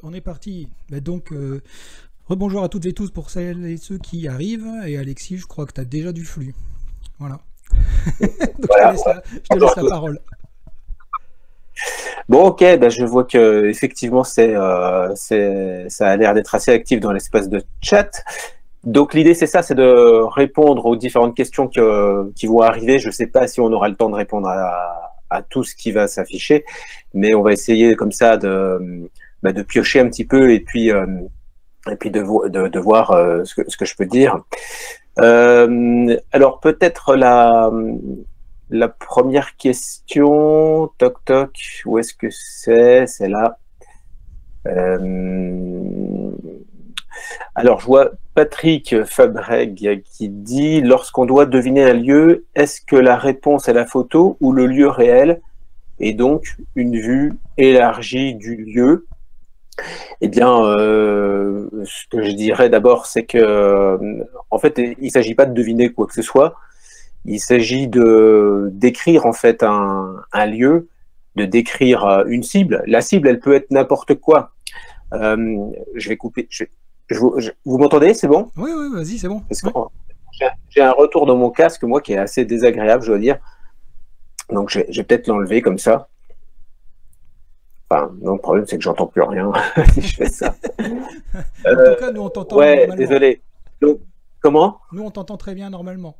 On est parti. Bah donc, rebonjour à toutes et tous pour celles et ceux qui arrivent. Et Alexis, je crois que tu as déjà du flux. Voilà. Donc, Voilà. je te laisse la parole. Bon, ok, ben je vois que effectivement ça a l'air d'être assez actif dans l'espace de chat. Donc l'idée c'est ça, c'est de répondre aux différentes questions qui vont arriver. Je ne sais pas si on aura le temps de répondre à tout ce qui va s'afficher, mais on va essayer comme ça de piocher un petit peu et puis de voir ce que je peux dire. Alors peut-être la première question, toc toc, où est-ce que c'est là. Alors je vois Patrick Fabreg qui dit: lorsqu'on doit deviner un lieu, est-ce que la réponse est la photo ou le lieu réel, et donc une vue élargie du lieu? Eh bien, ce que je dirais d'abord, c'est que, en fait, il ne s'agit pas de deviner quoi que ce soit. Il s'agit de décrire en fait un lieu, de décrire une cible. La cible, elle peut être n'importe quoi. Je vais couper. Vous m'entendez? C'est bon? Oui, oui, vas-y, c'est bon. Parce que j'ai un retour dans mon casque, moi, qui est assez désagréable, je dois dire. Donc, je vais peut-être l'enlever comme ça. Enfin, non, le problème, c'est que j'entends plus rien si je fais ça. En tout cas, nous, on t'entend normalement. Désolé. Donc, comment? Nous, on t'entend très bien normalement.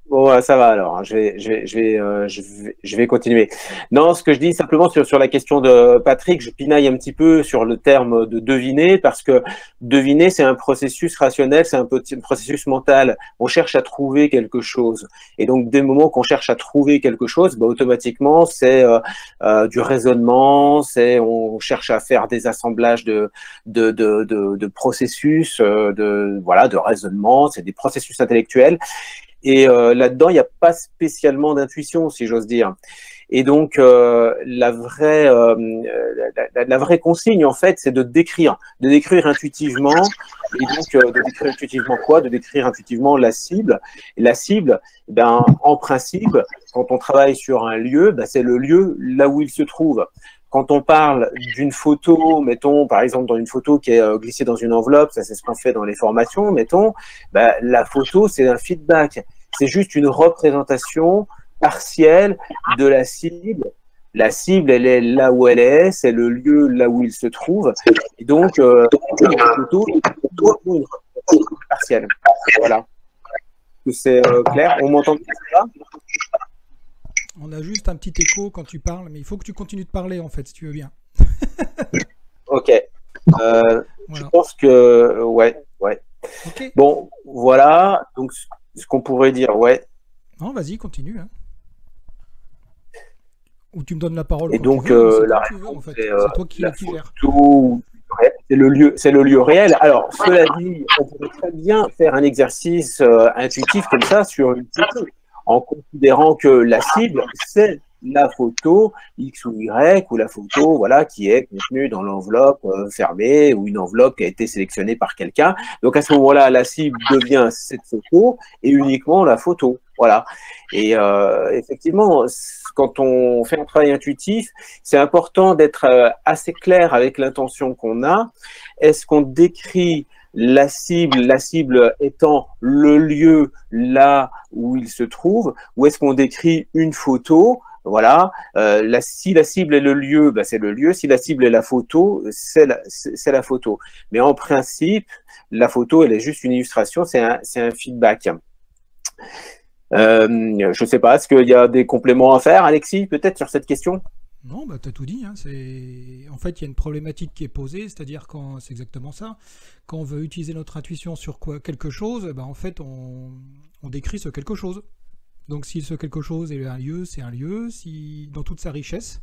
Bon, ça va alors. Je vais continuer. Non, ce que je dis simplement sur la question de Patrick, je pinaille un petit peu sur le terme de deviner, parce que deviner, c'est un processus rationnel, c'est un processus mental. On cherche à trouver quelque chose. Et donc, dès le moment qu'on cherche à trouver quelque chose, bah, automatiquement, c'est du raisonnement, on cherche à faire des assemblages de processus, de raisonnement, c'est des processus intellectuels. Et là-dedans, il n'y a pas spécialement d'intuition, si j'ose dire. Et donc, la vraie consigne, en fait, c'est de décrire intuitivement. Et donc, de décrire intuitivement quoi? De décrire intuitivement la cible. Et la cible, ben, en principe, quand on travaille sur un lieu, ben, c'est le lieu là où il se trouve. Quand on parle d'une photo, mettons, par exemple, dans une photo qui est glissée dans une enveloppe, ça c'est ce qu'on fait dans les formations, mettons, ben, la photo, c'est un feedback. C'est juste une représentation partielle de la cible. La cible, elle est là où elle est, c'est le lieu là où il se trouve. Et donc, la photo, une représentation partielle. Voilà. C'est clair? On m'entend bien ça? On a juste un petit écho quand tu parles, mais il faut que tu continues de parler, en fait, si tu veux bien. Ok. Voilà. Je pense que... Ouais. Okay. Bon, voilà. Donc, ce qu'on pourrait dire, ouais. Non, vas-y, continue. Hein. Ou tu me donnes la parole. Et donc, la réponse, c'est toi qui gères. C'est le lieu réel. Alors, cela dit, on pourrait très bien faire un exercice intuitif comme ça sur une photo, en considérant que la cible, c'est la photo X ou Y, ou la photo voilà, qui est contenue dans l'enveloppe fermée, ou une enveloppe qui a été sélectionnée par quelqu'un. Donc à ce moment-là, la cible devient cette photo et uniquement la photo. Voilà. Et effectivement, quand on fait un travail intuitif, c'est important d'être assez clair avec l'intention qu'on a. Est-ce qu'on décrit la cible étant le lieu là où il se trouve, ou est-ce qu'on décrit une photo? Voilà, si la cible est le lieu, ben c'est le lieu. Si la cible est la photo, c'est la photo. Mais en principe, la photo, elle est juste une illustration, c'est un feedback. Je ne sais pas, est-ce qu'il y a des compléments à faire, Alexis, peut-être sur cette question? Non, bah, tu as tout dit. Hein. En fait, il y a une problématique qui est posée, c'est-à-dire quand c'est exactement ça. Quand on veut utiliser notre intuition sur quelque chose, bah, en fait, on décrit ce quelque chose. Donc, si ce quelque chose est un lieu, c'est un lieu, dans toute sa richesse,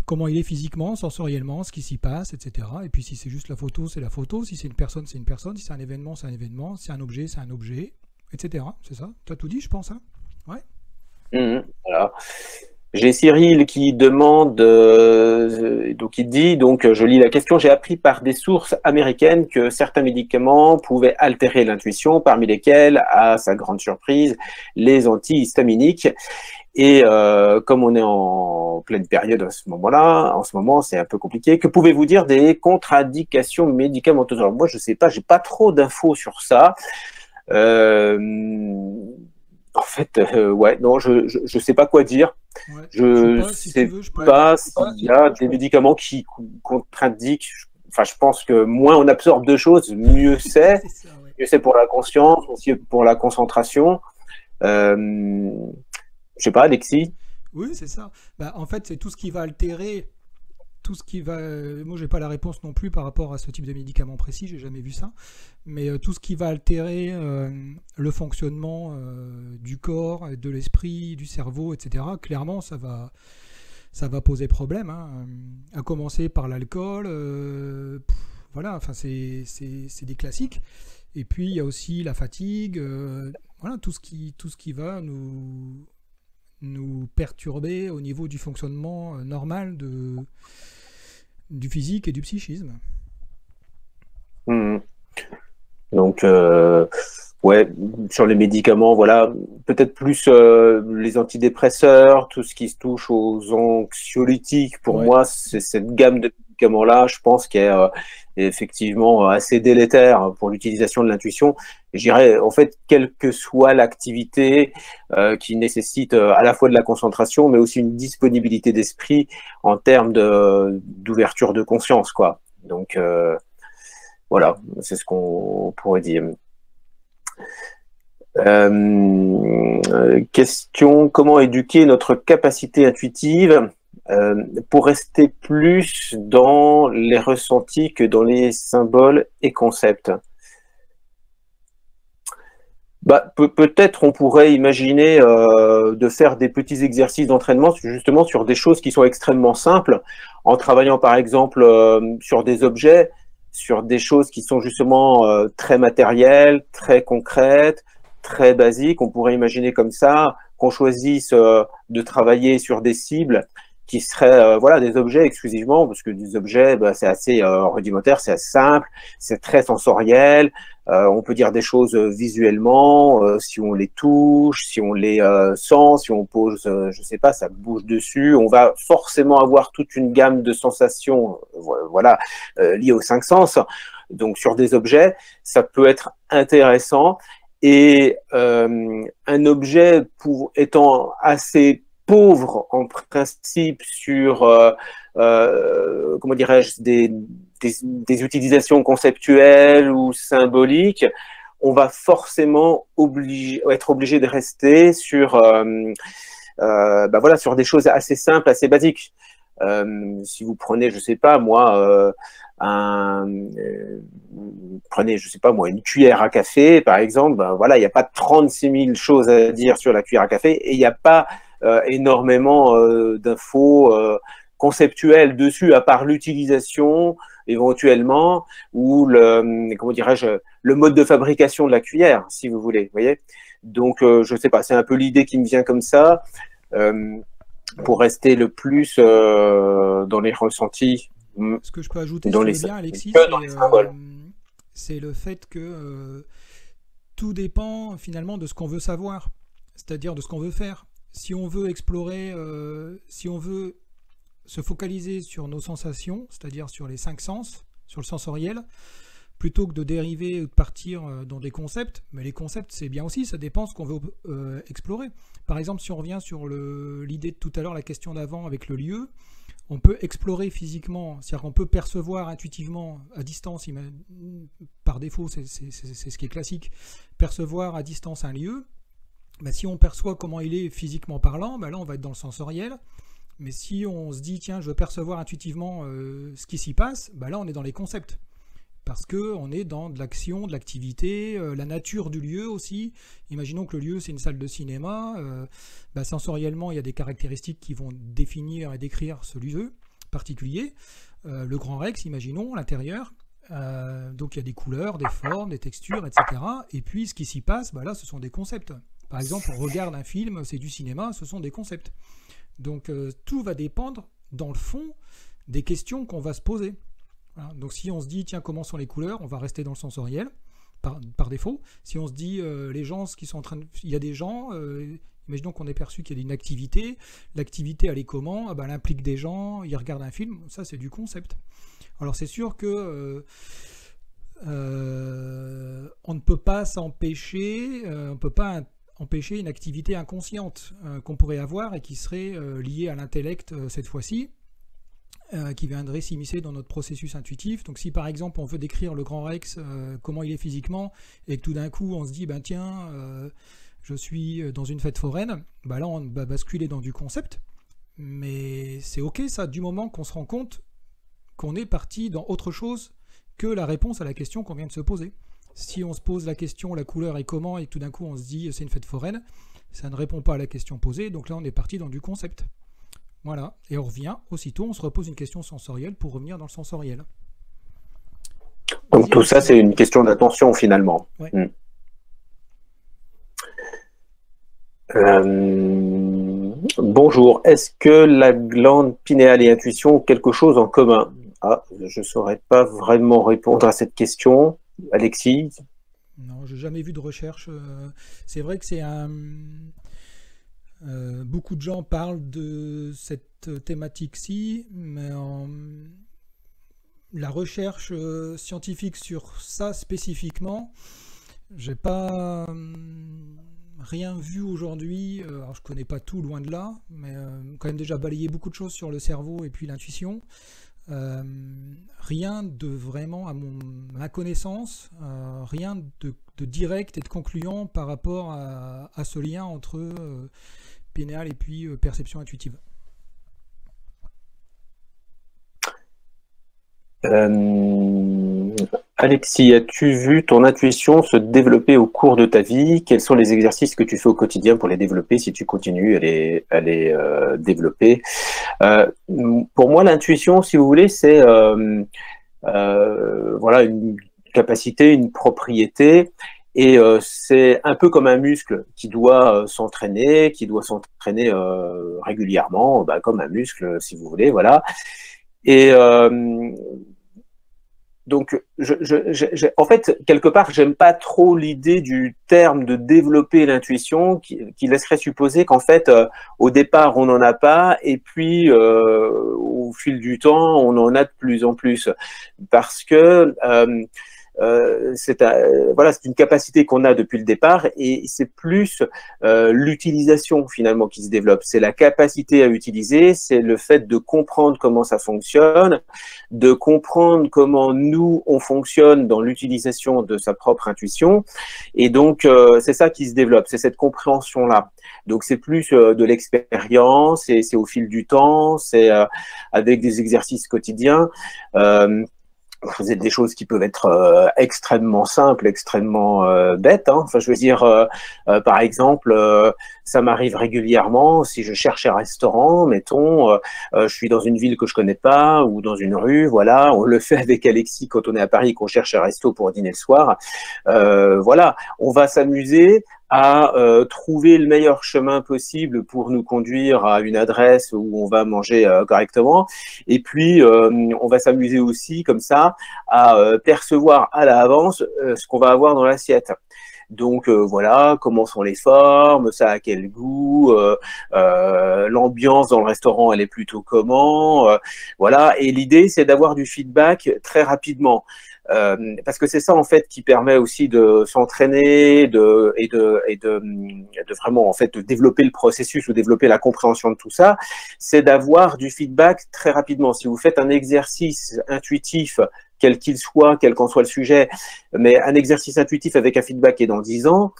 comment il est physiquement, sensoriellement, ce qui s'y passe, etc. Et puis, si c'est juste la photo, c'est la photo. Si c'est une personne, c'est une personne. Si c'est un événement, c'est un événement. Si c'est un objet, c'est un objet, etc. C'est ça? Tu as tout dit, je pense. Hein, ouais. Voilà. J'ai Cyril qui demande, donc il dit, donc je lis la question: j'ai appris par des sources américaines que certains médicaments pouvaient altérer l'intuition, parmi lesquels, à sa grande surprise, les antihistaminiques. Et comme on est en pleine période à ce moment-là, en ce moment, c'est un peu compliqué. Que pouvez-vous dire des contre-indications médicamenteuses? Alors moi, je sais pas, j'ai pas trop d'infos sur ça. En fait, ouais, non, je sais pas quoi dire. Ouais. Je sais pas s'il y a des médicaments qui contre-indiquent. Enfin, je pense que moins on absorbe de choses, mieux c'est. Ça, ouais. Mieux c'est pour la conscience, aussi pour la concentration. Je sais pas, Alexis. Oui, c'est ça. Bah, en fait, c'est tout ce qui va altérer, tout ce qui va. Moi, j'ai pas la réponse non plus par rapport à ce type de médicament précis, j'ai jamais vu ça. Mais tout ce qui va altérer le fonctionnement du corps, de l'esprit, du cerveau, etc. Clairement, ça va poser problème. Hein. À commencer par l'alcool. Voilà, enfin, c'est des classiques. Et puis, il y a aussi la fatigue. Voilà, tout ce qui va nous perturber au niveau du fonctionnement normal du physique et du psychisme. Mmh. Donc, ouais, sur les médicaments, voilà, peut-être plus les antidépresseurs, tout ce qui se touche aux anxiolytiques. Pour moi, c'est cette gamme de médicaments-là, je pense, qui est effectivement assez délétère pour l'utilisation de l'intuition. Je dirais, en fait, quelle que soit l'activité qui nécessite à la fois de la concentration, mais aussi une disponibilité d'esprit en termes d'ouverture de conscience, quoi. Donc, voilà, c'est ce qu'on pourrait dire. Question, comment éduquer notre capacité intuitive pour rester plus dans les ressentis que dans les symboles et concepts? Bah, peut-être on pourrait imaginer de faire des petits exercices d'entraînement justement sur des choses qui sont extrêmement simples, en travaillant par exemple sur des objets, sur des choses qui sont justement très matérielles, très concrètes, très basiques. On pourrait imaginer comme ça qu'on choisisse de travailler sur des cibles qui seraient voilà, des objets exclusivement, parce que des objets, bah, c'est assez rudimentaire, c'est assez simple, c'est très sensoriel. On peut dire des choses visuellement, si on les touche, si on les sent, si on pose, je sais pas, ça bouge dessus, on va forcément avoir toute une gamme de sensations, voilà, liées aux cinq sens. Donc sur des objets, ça peut être intéressant. Et un objet étant assez pauvre en principe sur comment dirais-je des utilisations conceptuelles ou symboliques, on va forcément être obligé de rester sur bah voilà, sur des choses assez simples, assez basiques. Si vous prenez, je sais pas moi, prenez, je sais pas moi, une cuillère à café, par exemple, ben voilà, il n'y a pas 36 000 choses à dire sur la cuillère à café et il n'y a pas énormément d'infos conceptuelles dessus, à part l'utilisation éventuellement ou comment dirais-je, le mode de fabrication de la cuillère, si vous voulez, vous voyez. Donc, je sais pas, c'est un peu l'idée qui me vient comme ça, pour rester le plus dans les ressentis. Ce que je peux ajouter, si tu veux bien, Alexis, c'est le fait que tout dépend finalement de ce qu'on veut savoir, c'est-à-dire de ce qu'on veut faire. Si on veut explorer, si on veut se focaliser sur nos sensations, c'est-à-dire sur les cinq sens, sur le sensoriel, plutôt que de dériver ou de partir dans des concepts, mais les concepts c'est bien aussi, ça dépend de ce qu'on veut explorer. Par exemple, si on revient sur l'idée de tout à l'heure, la question d'avant avec le lieu, on peut explorer physiquement, c'est-à-dire qu'on peut percevoir intuitivement à distance, par défaut c'est ce qui est classique, percevoir à distance un lieu. Bah, si on perçoit comment il est physiquement parlant, bah là on va être dans le sensoriel. Mais si on se dit tiens je veux percevoir intuitivement ce qui s'y passe, bah là on est dans les concepts. Parce qu'on est dans de l'action, de l'activité, la nature du lieu aussi. Imaginons que le lieu c'est une salle de cinéma, bah, sensoriellement il y a des caractéristiques qui vont définir et décrire ce lieu particulier. Le Grand Rex, imaginons, l'intérieur. Donc il y a des couleurs, des formes, des textures, etc. Et puis ce qui s'y passe, bah là ce sont des concepts. Par exemple, on regarde un film, c'est du cinéma, ce sont des concepts. Donc tout va dépendre, dans le fond, des questions qu'on va se poser. Voilà. Donc si on se dit, tiens, comment sont les couleurs, on va rester dans le sensoriel, par défaut. Si on se dit, les gens, ce qui sont en train de... Il y a des gens, Imaginons qu'on ait perçu qu'il y a une activité. L'activité, elle est comment? Elle implique des gens, ils regardent un film. Ça, c'est du concept. Alors, c'est sûr que on ne peut pas s'empêcher, on ne peut pas empêcher une activité inconsciente qu'on pourrait avoir et qui serait liée à l'intellect cette fois-ci, qui viendrait s'immiscer dans notre processus intuitif. Donc si par exemple on veut décrire le grand Rex, comment il est physiquement, et que tout d'un coup on se dit, ben tiens, je suis dans une fête foraine, ben là on va basculer dans du concept, mais c'est ok ça, du moment qu'on se rend compte qu'on est parti dans autre chose que la réponse à la question qu'on vient de se poser. Si on se pose la question, la couleur est comment, et que tout d'un coup on se dit c'est une fête foraine, ça ne répond pas à la question posée, donc là on est parti dans du concept. Voilà, et on revient aussitôt, on se repose une question sensorielle pour revenir dans le sensoriel. Donc tout ça c'est une question d'attention finalement. Ouais. Bonjour, est-ce que la glande pinéale et intuition ont quelque chose en commun? Ah, je ne saurais pas vraiment répondre à cette question. Alexis? Non, je n'ai jamais vu de recherche. C'est vrai que c'est un... beaucoup de gens parlent de cette thématique-ci, mais la recherche scientifique sur ça spécifiquement, j'ai pas rien vu aujourd'hui. Alors je connais pas tout, loin de là, mais quand même déjà balayé beaucoup de choses sur le cerveau et puis l'intuition. Rien de vraiment, à ma connaissance, rien de direct et de concluant par rapport à ce lien entre pinéal et puis perception intuitive. Alexis, as-tu vu ton intuition se développer au cours de ta vie? Quels sont les exercices que tu fais au quotidien pour les développer, si tu continues à les développer? Pour moi, l'intuition, si vous voulez, c'est voilà, une capacité, une propriété, et c'est un peu comme un muscle qui doit s'entraîner, régulièrement, comme un muscle, si vous voulez, voilà. Et donc, en fait, quelque part, j'aime pas trop l'idée du terme de développer l'intuition, qui laisserait supposer qu'en fait, au départ, on n'en a pas, et puis, au fil du temps, on en a de plus en plus. Parce que c'est une capacité qu'on a depuis le départ, et c'est plus l'utilisation finalement qui se développe. C'est la capacité à utiliser, c'est le fait de comprendre comment ça fonctionne, de comprendre comment nous on fonctionne dans l'utilisation de sa propre intuition, et donc c'est ça qui se développe, c'est cette compréhension-là. Donc c'est plus de l'expérience, c'est au fil du temps, c'est avec des exercices quotidiens. Vous êtes des choses qui peuvent être extrêmement simples, extrêmement bêtes. Hein. Enfin, je veux dire, par exemple, ça m'arrive régulièrement, si je cherche un restaurant, mettons, je suis dans une ville que je connais pas, ou dans une rue, voilà, on le fait avec Alexis quand on est à Paris, qu'on cherche un resto pour dîner le soir. Voilà, on va s'amuser à trouver le meilleur chemin possible pour nous conduire à une adresse où on va manger correctement. Et puis, on va s'amuser aussi, comme ça, à percevoir à l'avance ce qu'on va avoir dans l'assiette. Donc voilà, comment sont les formes, ça a quel goût, l'ambiance dans le restaurant, elle est plutôt comment, voilà. Et l'idée, c'est d'avoir du feedback très rapidement. Parce que c'est ça en fait qui permet aussi de s'entraîner et de vraiment en fait de développer le processus ou développer la compréhension de tout ça, c'est d'avoir du feedback très rapidement. Si vous faites un exercice intuitif, quel qu'il soit, quel qu'en soit le sujet, mais un exercice intuitif avec un feedback qui est dans 10 ans,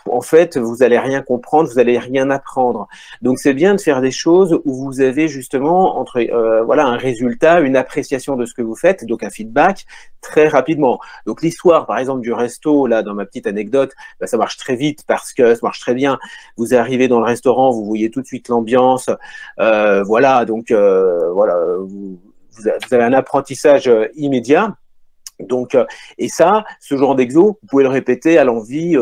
en fait, vous allez rien comprendre, vous allez rien apprendre. Donc, c'est bien de faire des choses où vous avez justement voilà, un résultat, une appréciation de ce que vous faites, donc un feedback très rapidement. Donc, l'histoire, par exemple, du resto, là, dans ma petite anecdote, ça marche très vite parce que ça marche très bien. Vous arrivez dans le restaurant, vous voyez tout de suite l'ambiance, voilà, donc voilà, vous avez un apprentissage immédiat. Donc, et ça, ce genre d'exo, vous pouvez le répéter à l'envi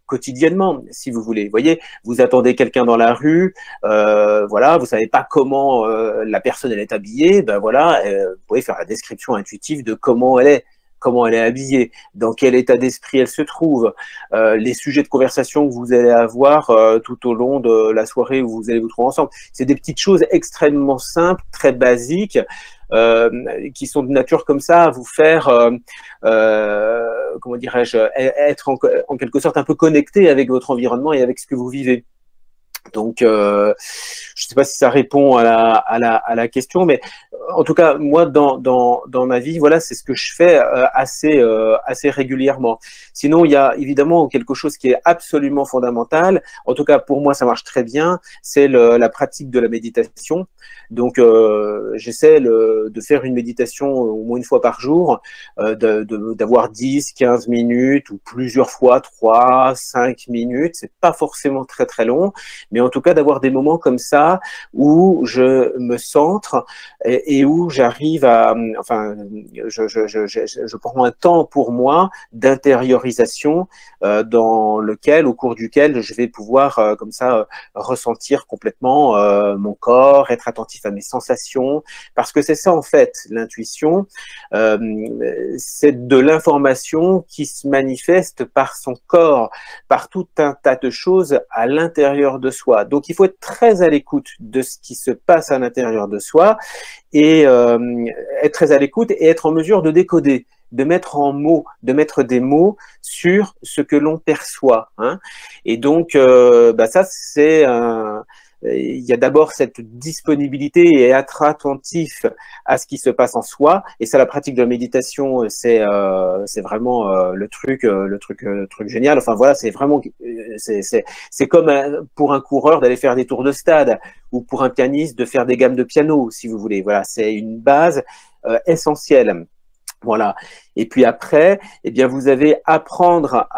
quotidiennement, si vous voulez. Vous voyez, vous attendez quelqu'un dans la rue, voilà, vous savez pas comment la personne elle est habillée, ben voilà, vous pouvez faire la description intuitive de comment elle est. comment elle est habillée, dans quel état d'esprit elle se trouve, les sujets de conversation que vous allez avoir tout au long de la soirée où vous allez vous trouver ensemble. C'est des petites choses extrêmement simples, très basiques, qui sont de nature comme ça à vous faire, comment dirais-je, être en quelque sorte un peu connecté avec votre environnement et avec ce que vous vivez. Donc, je ne sais pas si ça répond à la question, mais en tout cas, moi, dans ma vie, voilà, c'est ce que je fais assez régulièrement. Sinon, il y a évidemment quelque chose qui est absolument fondamental. En tout cas, pour moi, ça marche très bien. C'est la pratique de la méditation. Donc, j'essaie de faire une méditation au moins une fois par jour, d'avoir 10, 15 minutes ou plusieurs fois 3, 5 minutes. C'est pas forcément très, très long, mais en tout cas d'avoir des moments comme ça où je me centre et où j'arrive à, enfin, je prends un temps pour moi d'intériorisation au cours duquel je vais pouvoir comme ça ressentir complètement mon corps, être attentif à mes sensations, parce que c'est ça en fait l'intuition, c'est de l'information qui se manifeste par son corps, par tout un tas de choses à l'intérieur de soi. Donc, il faut être très à l'écoute de ce qui se passe à l'intérieur de soi et être très à l'écoute et être en mesure de décoder, de mettre en mots, de mettre des mots sur ce que l'on perçoit. Hein. Et donc, ça, c'est il y a d'abord cette disponibilité et être attentif à ce qui se passe en soi. Et ça, la pratique de la méditation, c'est vraiment le truc génial. Enfin voilà, c'est vraiment, c'est comme pour un coureur d'aller faire des tours de stade ou pour un pianiste de faire des gammes de piano, si vous voulez. Voilà, c'est une base essentielle. Voilà. Et puis après, eh bien, vous avez apprendre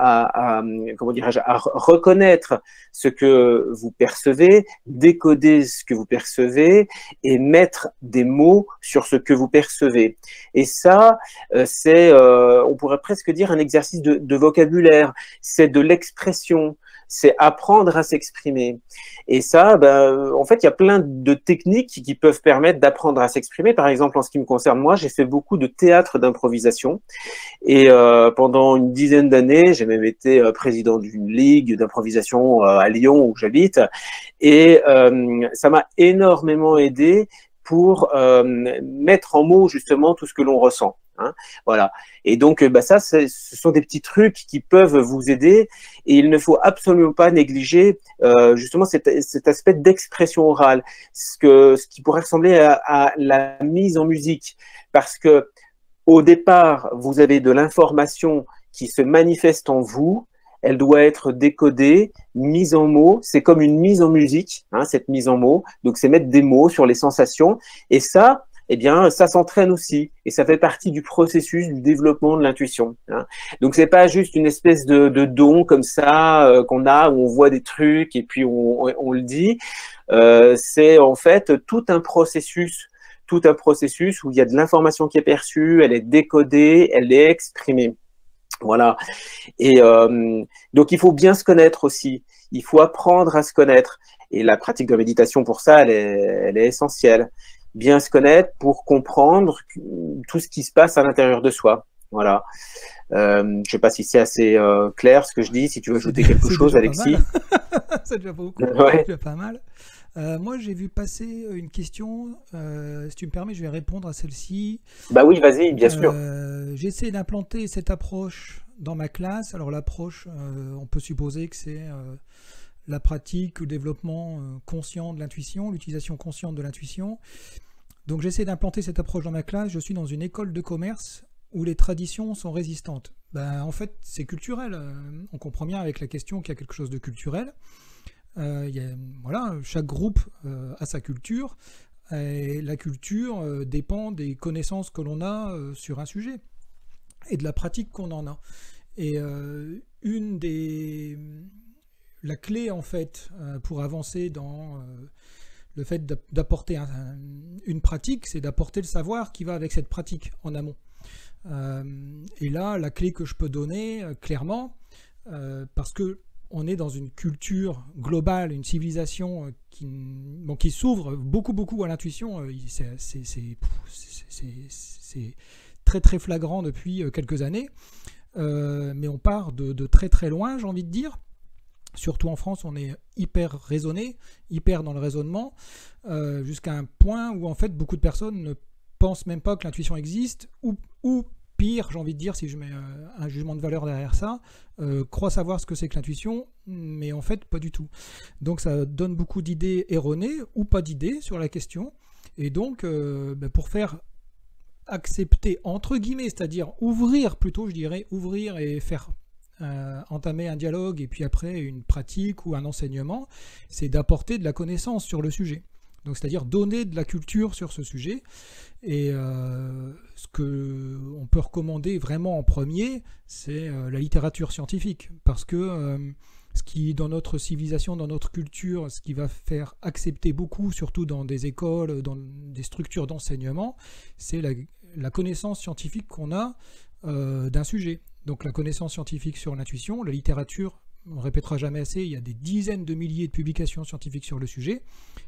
comment dirais-je, à reconnaître ce que vous percevez, décoder ce que vous percevez et mettre des mots sur ce que vous percevez. Et ça, c'est, on pourrait presque dire un exercice de vocabulaire. C'est de l'expression. C'est apprendre à s'exprimer. Et ça, en fait, il y a plein de techniques qui peuvent permettre d'apprendre à s'exprimer. Par exemple, en ce qui me concerne, moi, j'ai fait beaucoup de théâtre d'improvisation. Et pendant une dizaine d'années, j'ai même été président d'une ligue d'improvisation à Lyon, où j'habite. Et ça m'a énormément aidé pour mettre en mots justement tout ce que l'on ressent. Hein, voilà. Et donc, ça, ce sont des petits trucs qui peuvent vous aider et il ne faut absolument pas négliger justement cet aspect d'expression orale, ce qui pourrait ressembler à la mise en musique, parce que au départ, vous avez de l'information qui se manifeste en vous, elle doit être décodée, mise en mots, c'est comme une mise en musique, hein, cette mise en mots, donc c'est mettre des mots sur les sensations, et ça, eh bien, ça s'entraîne aussi, et ça fait partie du processus du développement de l'intuition. Hein. Donc, c'est pas juste une espèce de don comme ça qu'on a, où on voit des trucs et puis on le dit. C'est en fait tout un processus où il y a de l'information qui est perçue, elle est décodée, elle est exprimée. Voilà. Et donc, il faut bien se connaître aussi. Il faut apprendre à se connaître. Et la pratique de la méditation, pour ça, elle est essentielle. Bien se connaître pour comprendre tout ce qui se passe à l'intérieur de soi. Voilà. Je ne sais pas si c'est assez clair ce que je dis. Si tu veux ajouter quelque chose, Alexis. C'est déjà beaucoup. Ouais. C'est déjà pas mal. Moi, j'ai vu passer une question. Si tu me permets, je vais répondre à celle-ci. Bah oui, vas-y, bien sûr. J'essaie d'implanter cette approche dans ma classe. Alors l'approche, on peut supposer que c'est la pratique ou le développement conscient de l'intuition, l'utilisation consciente de l'intuition. Donc j'essaie d'implanter cette approche dans ma classe. Je suis dans une école de commerce où les traditions sont résistantes. En fait, c'est culturel. On comprend bien avec la question qu'il y a quelque chose de culturel. Voilà, chaque groupe a sa culture. Et la culture dépend des connaissances que l'on a sur un sujet et de la pratique qu'on en a. Et la clé en fait pour avancer dans le fait d'apporter une pratique, c'est d'apporter le savoir qui va avec cette pratique en amont. Et là, la clé que je peux donner clairement, parce que on est dans une culture globale, une civilisation qui s'ouvre beaucoup à l'intuition. C'est très très flagrant depuis quelques années, mais on part de très très loin, j'ai envie de dire. Surtout en France, on est hyper raisonné, hyper dans le raisonnement, jusqu'à un point où en fait beaucoup de personnes ne pensent même pas que l'intuition existe, ou pire, j'ai envie de dire, si je mets un jugement de valeur derrière ça, croient savoir ce que c'est que l'intuition, mais en fait pas du tout. Donc ça donne beaucoup d'idées erronées, ou pas d'idées sur la question, et donc pour faire accepter, entre guillemets, c'est-à-dire ouvrir plutôt, je dirais, ouvrir et faire entamer un dialogue et puis après une pratique ou un enseignement, c'est d'apporter de la connaissance sur le sujet. Donc c'est-à-dire donner de la culture sur ce sujet. Et ce qu'on peut recommander vraiment en premier, c'est la littérature scientifique. Parce que ce qui, dans notre civilisation, dans notre culture, ce qui va faire accepter beaucoup, surtout dans des écoles, dans des structures d'enseignement, c'est la connaissance scientifique qu'on a d'un sujet. Donc la connaissance scientifique sur l'intuition, la littérature, on ne répétera jamais assez, il y a des dizaines de milliers de publications scientifiques sur le sujet,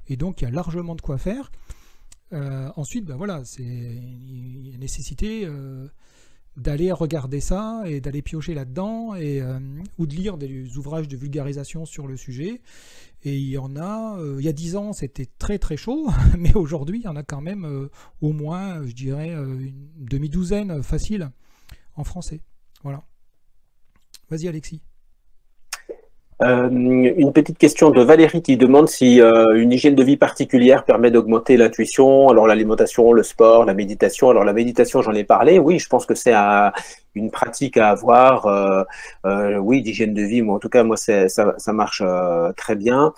et donc il y a largement de quoi faire. Ensuite, voilà, il y a nécessité d'aller regarder ça et d'aller piocher là-dedans, ou de lire des ouvrages de vulgarisation sur le sujet. Et il y en a, il y a 10 ans, c'était très très chaud, mais aujourd'hui, il y en a quand même au moins, je dirais, une demi-douzaine facile en français. Voilà. Vas-y Alexis. Une petite question de Valérie qui demande si une hygiène de vie particulière permet d'augmenter l'intuition. Alors l'alimentation, le sport, la méditation. Alors la méditation, j'en ai parlé. Oui, je pense que c'est une pratique à avoir. Oui, d'hygiène de vie. Mais en tout cas, moi, ça marche très bien.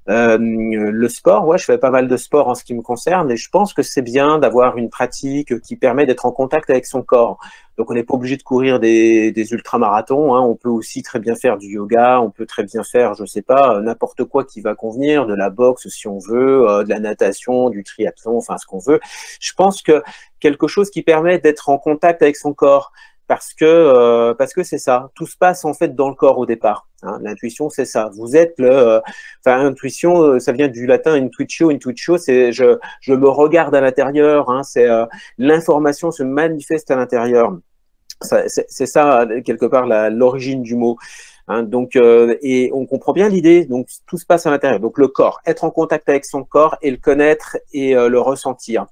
Le sport, ouais, je fais pas mal de sport en ce qui me concerne et je pense que c'est bien d'avoir une pratique qui permet d'être en contact avec son corps. Donc on n'est pas obligé de courir des ultramarathons, hein. On peut aussi très bien faire du yoga, on peut très bien faire, je sais pas, n'importe quoi qui va convenir, de la boxe si on veut, de la natation, du triathlon, enfin ce qu'on veut. Je pense que quelque chose qui permet d'être en contact avec son corps, parce que c'est ça. Tout se passe en fait dans le corps au départ. Hein. L'intuition, c'est ça. Vous êtes intuition, ça vient du latin intuitio. Intuitio, c'est je me regarde à l'intérieur. Hein. C'est l'information se manifeste à l'intérieur. C'est ça quelque part l'origine du mot. Hein, donc, et on comprend bien l'idée. Donc, tout se passe à l'intérieur. Donc, le corps, être en contact avec son corps et le connaître et le ressentir.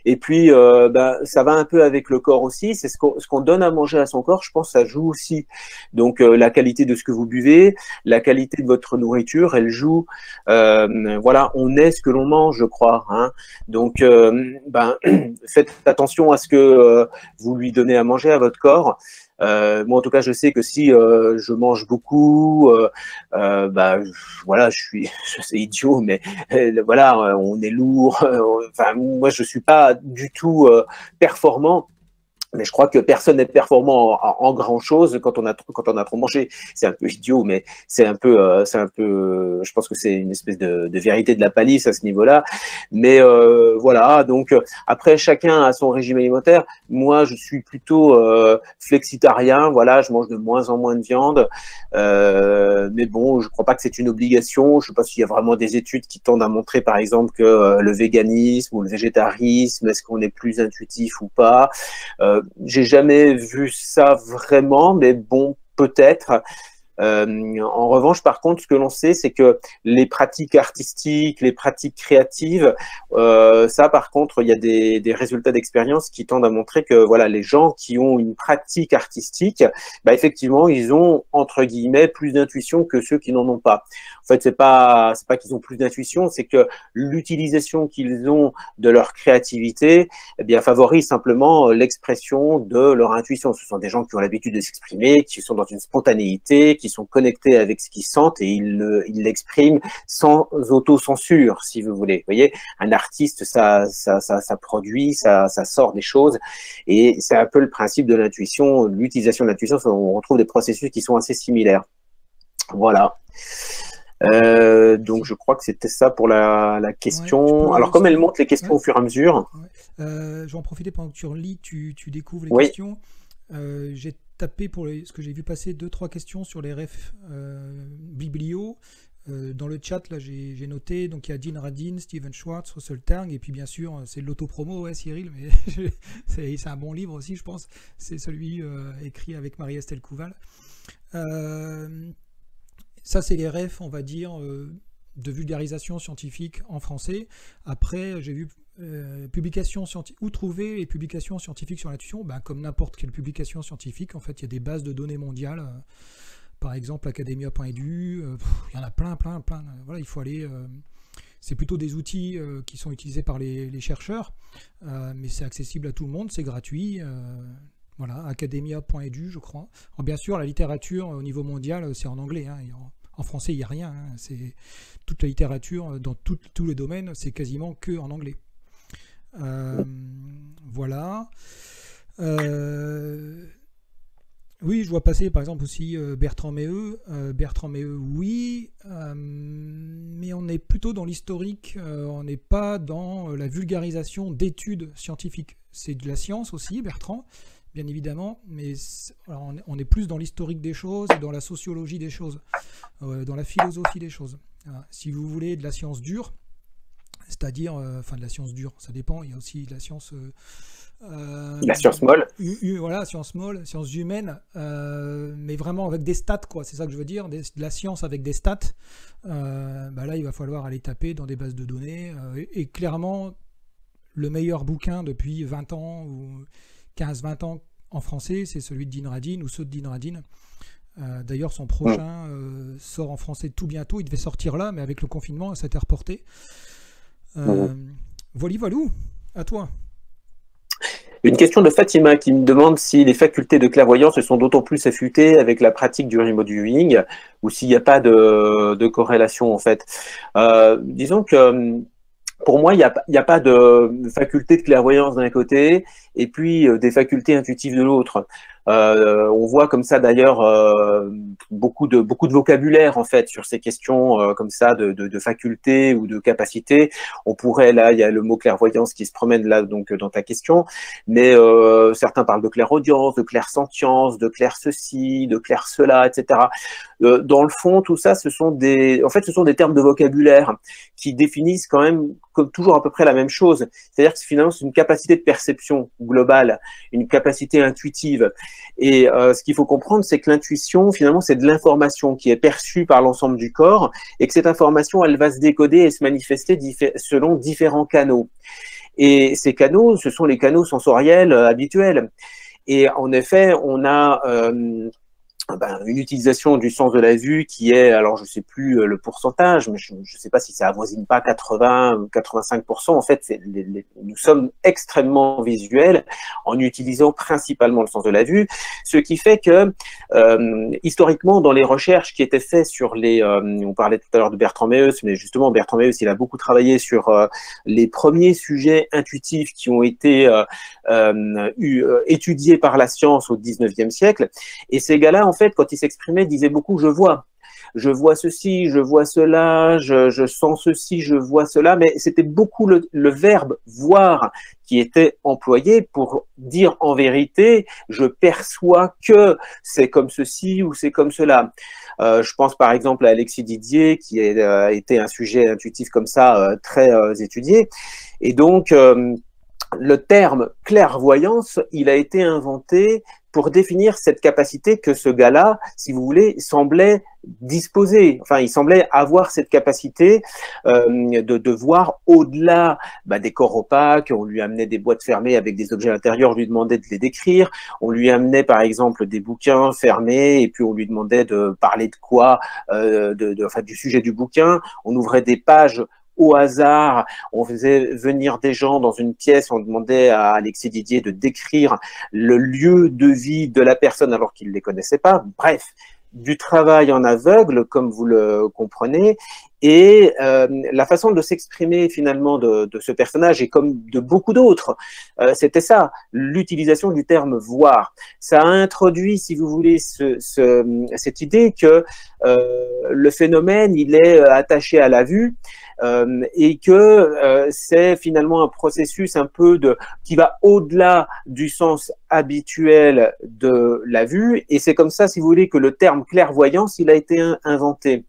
Et puis, ça va un peu avec le corps aussi. C'est ce qu'on donne à manger à son corps. Je pense que ça joue aussi. Donc, la qualité de ce que vous buvez, la qualité de votre nourriture, elle joue. Voilà, on est ce que l'on mange, je crois. Hein. Donc, faites attention à ce que vous lui donnez à manger à votre corps. Moi, en tout cas, je sais que si je mange beaucoup, voilà, c'est idiot, mais voilà, on est lourd. Enfin, moi, je suis pas du tout performant. Mais je crois que personne n'est performant en grand chose quand on a trop mangé. C'est un peu idiot, mais c'est un peu, je pense que c'est une espèce de vérité de la palisse à ce niveau-là. Mais voilà. Donc après, chacun a son régime alimentaire. Moi, je suis plutôt flexitarien. Voilà, je mange de moins en moins de viande. Mais bon, je crois pas que c'est une obligation. Je sais pas s'il y a vraiment des études qui tendent à montrer, par exemple, que le véganisme ou le végétarisme, est-ce qu'on est plus intuitif ou pas? J'ai jamais vu ça vraiment, mais bon, peut-être. En revanche, par contre, ce que l'on sait, c'est que les pratiques artistiques, les pratiques créatives, ça, par contre, il y a des résultats d'expérience qui tendent à montrer que voilà, les gens qui ont une pratique artistique, effectivement, ils ont entre guillemets plus d'intuition que ceux qui n'en ont pas. En fait, c'est pas qu'ils ont plus d'intuition, c'est que l'utilisation qu'ils ont de leur créativité, favorise simplement l'expression de leur intuition. Ce sont des gens qui ont l'habitude de s'exprimer, qui sont dans une spontanéité, qui sont connectés avec ce qu'ils sentent et ils l'expriment sans autocensure, si vous voulez. Vous voyez, un artiste, ça produit, ça sort des choses et c'est un peu le principe de l'intuition, l'utilisation de l'intuition. On retrouve des processus qui sont assez similaires. Voilà. Donc je crois que c'était ça pour la question. Ouais, alors comme elle monte les questions au fur et à mesure. Ouais. Je vais en profiter pendant que tu relis, tu découvres les questions. J'ai tapé pour ce que j'ai vu passer 2-3 questions sur les refs biblio. Dans le chat, là, j'ai noté, donc il y a Dean Radin, Steven Schwartz, Russell Targ, et puis bien sûr, c'est de l'autopromo, ouais, Cyril, mais c'est un bon livre aussi, je pense. C'est celui écrit avec Marie-Estelle Couval. Ça, c'est les refs, on va dire, de vulgarisation scientifique en français. Après, j'ai vu publications scientifiques. Où trouver les publications scientifiques sur l'intuition? Comme n'importe quelle publication scientifique, en fait, il y a des bases de données mondiales. Par exemple, academia.edu, il y en a plein. Voilà, il faut aller. C'est plutôt des outils qui sont utilisés par les chercheurs, mais c'est accessible à tout le monde, c'est gratuit. Voilà, academia.edu, je crois. Alors, bien sûr, la littérature au niveau mondial, c'est en anglais. Hein, en français, il n'y a rien. Hein, c'est toute la littérature dans tous les domaines, c'est quasiment que en anglais. Voilà. Oui, je vois passer par exemple aussi Bertrand Méheux. Bertrand Méheux, oui, mais on est plutôt dans l'historique, on n'est pas dans la vulgarisation d'études scientifiques. C'est de la science aussi, Bertrand, bien évidemment, mais alors on est plus dans l'historique des choses, dans la sociologie des choses, dans la philosophie des choses. Voilà. Si vous voulez de la science dure, c'est-à-dire, enfin de la science dure, ça dépend, il y a aussi de la science... la science molle. Voilà, science molle, sciences humaines, mais vraiment avec des stats, quoi. C'est ça que je veux dire, de la science avec des stats. Là, il va falloir aller taper dans des bases de données. Et clairement, le meilleur bouquin depuis 20 ans ou 15-20 ans en français, c'est celui de Dean Radin ou ceux de Dean Radin. D'ailleurs, son prochain sort en français tout bientôt. Il devait sortir là, mais avec le confinement, ça a été reporté. Voilà, à toi. Une question de Fatima qui me demande si les facultés de clairvoyance se sont d'autant plus affûtées avec la pratique du remote viewing ou s'il n'y a pas de corrélation en fait. Disons que pour moi, il n'y a pas de faculté de clairvoyance d'un côté et puis des facultés intuitives de l'autre. On voit comme ça d'ailleurs beaucoup de vocabulaire en fait sur ces questions comme ça de facultés ou de capacités. On pourrait là, il y a le mot clairvoyance qui se promène là donc dans ta question, mais certains parlent de clairaudience, de clairsentience, de clair ceci, de clair cela, etc. Dans le fond, tout ça, ce sont des termes de vocabulaire qui définissent quand même comme toujours à peu près la même chose. C'est-à-dire que finalement, c'est une capacité de perception globale, une capacité intuitive. Et ce qu'il faut comprendre, c'est que l'intuition, finalement, c'est de l'information qui est perçue par l'ensemble du corps et que cette information, elle va se décoder et se manifester selon différents canaux. Et ces canaux, ce sont les canaux sensoriels habituels. Et en effet, on a une utilisation du sens de la vue qui est, alors je ne sais plus le pourcentage, mais je ne sais pas si ça avoisine pas 80 ou 85%. En fait, nous sommes extrêmement visuels en utilisant principalement le sens de la vue, ce qui fait que historiquement, dans les recherches qui étaient faites sur on parlait tout à l'heure de Bertrand Méheux, mais justement Bertrand Méheux, il a beaucoup travaillé sur les premiers sujets intuitifs qui ont été étudiés par la science au 19e siècle, et ces gars-là, en fait, quand ils s'exprimaient, disaient beaucoup « je vois ceci, je vois cela, je sens ceci, je vois cela », mais c'était beaucoup le verbe « voir » qui était employé pour dire en vérité « je perçois que c'est comme ceci ou c'est comme cela ». Je pense par exemple à Alexis Didier, qui a été un sujet intuitif comme ça, très étudié, et donc le terme clairvoyance, il a été inventé pour définir cette capacité que ce gars-là, si vous voulez, semblait disposer. Enfin, il semblait avoir cette capacité de voir au-delà des corps opaques. On lui amenait des boîtes fermées avec des objets à l'intérieur, on lui demandait de les décrire. On lui amenait, par exemple, des bouquins fermés et puis on lui demandait de parler de quoi, du sujet du bouquin. On ouvrait des pages au hasard, on faisait venir des gens dans une pièce, on demandait à Alexis Didier de décrire le lieu de vie de la personne alors qu'il ne les connaissait pas. Bref, du travail en aveugle, comme vous le comprenez, et la façon de s'exprimer finalement de ce personnage, et comme de beaucoup d'autres, c'était ça, l'utilisation du terme « voir ». Ça a introduit, si vous voulez, cette idée que le phénomène, il est attaché à la vue, et que c'est finalement un processus un peu qui va au-delà du sens habituel de la vue, et c'est comme ça, si vous voulez, que le terme clairvoyance, il a été inventé.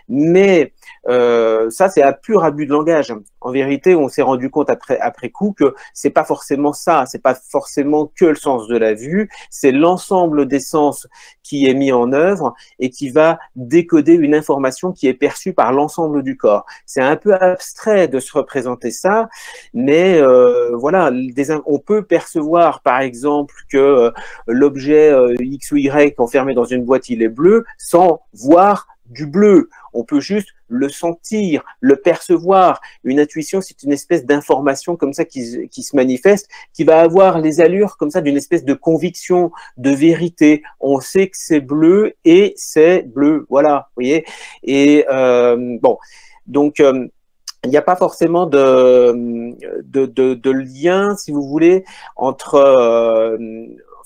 Mais ça, c'est un pur abus de langage. En vérité, on s'est rendu compte après coup que c'est pas forcément ça, c'est pas forcément que le sens de la vue, c'est l'ensemble des sens qui est mis en œuvre et qui va décoder une information qui est perçue par l'ensemble du corps. C'est un peu abstrait de se représenter ça, mais voilà, on peut percevoir par exemple que l'objet X ou Y enfermé dans une boîte, il est bleu, sans voir du bleu. On peut juste le sentir, le percevoir. Une intuition, c'est une espèce d'information comme ça qui se manifeste, qui va avoir les allures comme ça d'une espèce de conviction, de vérité. On sait que c'est bleu et c'est bleu. Voilà, vous voyez. Et bon, donc il n'y a pas forcément de lien, si vous voulez, entre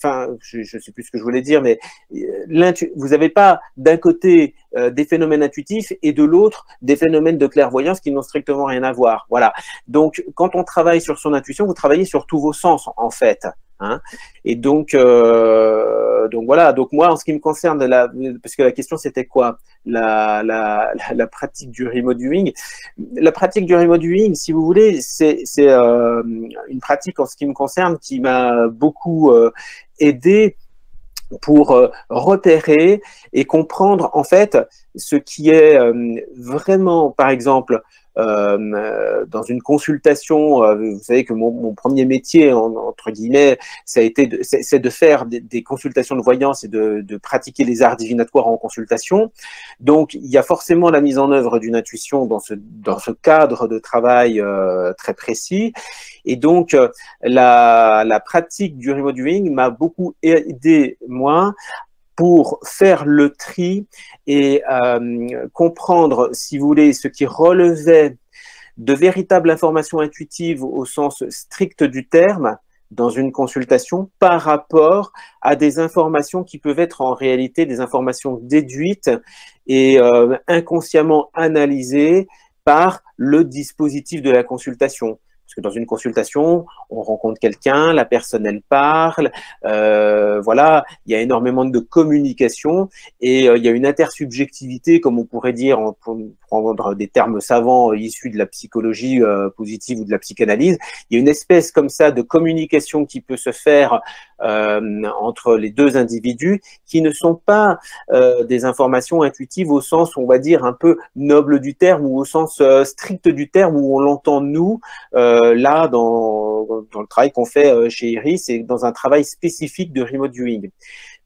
enfin, je ne sais plus ce que je voulais dire, mais vous n'avez pas d'un côté des phénomènes intuitifs et de l'autre des phénomènes de clairvoyance qui n'ont strictement rien à voir. Voilà. Donc, quand on travaille sur son intuition, vous travaillez sur tous vos sens, en fait. Hein. Et donc voilà. Donc moi, en ce qui me concerne, parce que la question c'était quoi, la pratique du remote viewing. La pratique du remote viewing, si vous voulez, c'est une pratique en ce qui me concerne qui m'a beaucoup aidé pour repérer et comprendre en fait ce qui est vraiment, par exemple, dans une consultation, vous savez que mon premier métier, entre guillemets, c'est de faire des consultations de voyance et de pratiquer les arts divinatoires en consultation. Donc, il y a forcément la mise en œuvre d'une intuition dans ce cadre de travail très précis. Et donc, la pratique du remote viewing m'a beaucoup aidé, moi, pour faire le tri et comprendre, si vous voulez, ce qui relevait de véritables informations intuitives au sens strict du terme dans une consultation par rapport à des informations qui peuvent être en réalité des informations déduites et inconsciemment analysées par le dispositif de la consultation. Parce que dans une consultation, on rencontre quelqu'un, la personne, elle parle, voilà, il y a énormément de communication et il y a une intersubjectivité, comme on pourrait dire, pour prendre des termes savants issus de la psychologie positive ou de la psychanalyse. Il y a une espèce comme ça de communication qui peut se faire entre les deux individus qui ne sont pas des informations intuitives au sens, on va dire, un peu noble du terme ou au sens strict du terme où on l'entend nous, là, dans le travail qu'on fait chez Iris et dans un travail spécifique de remote viewing.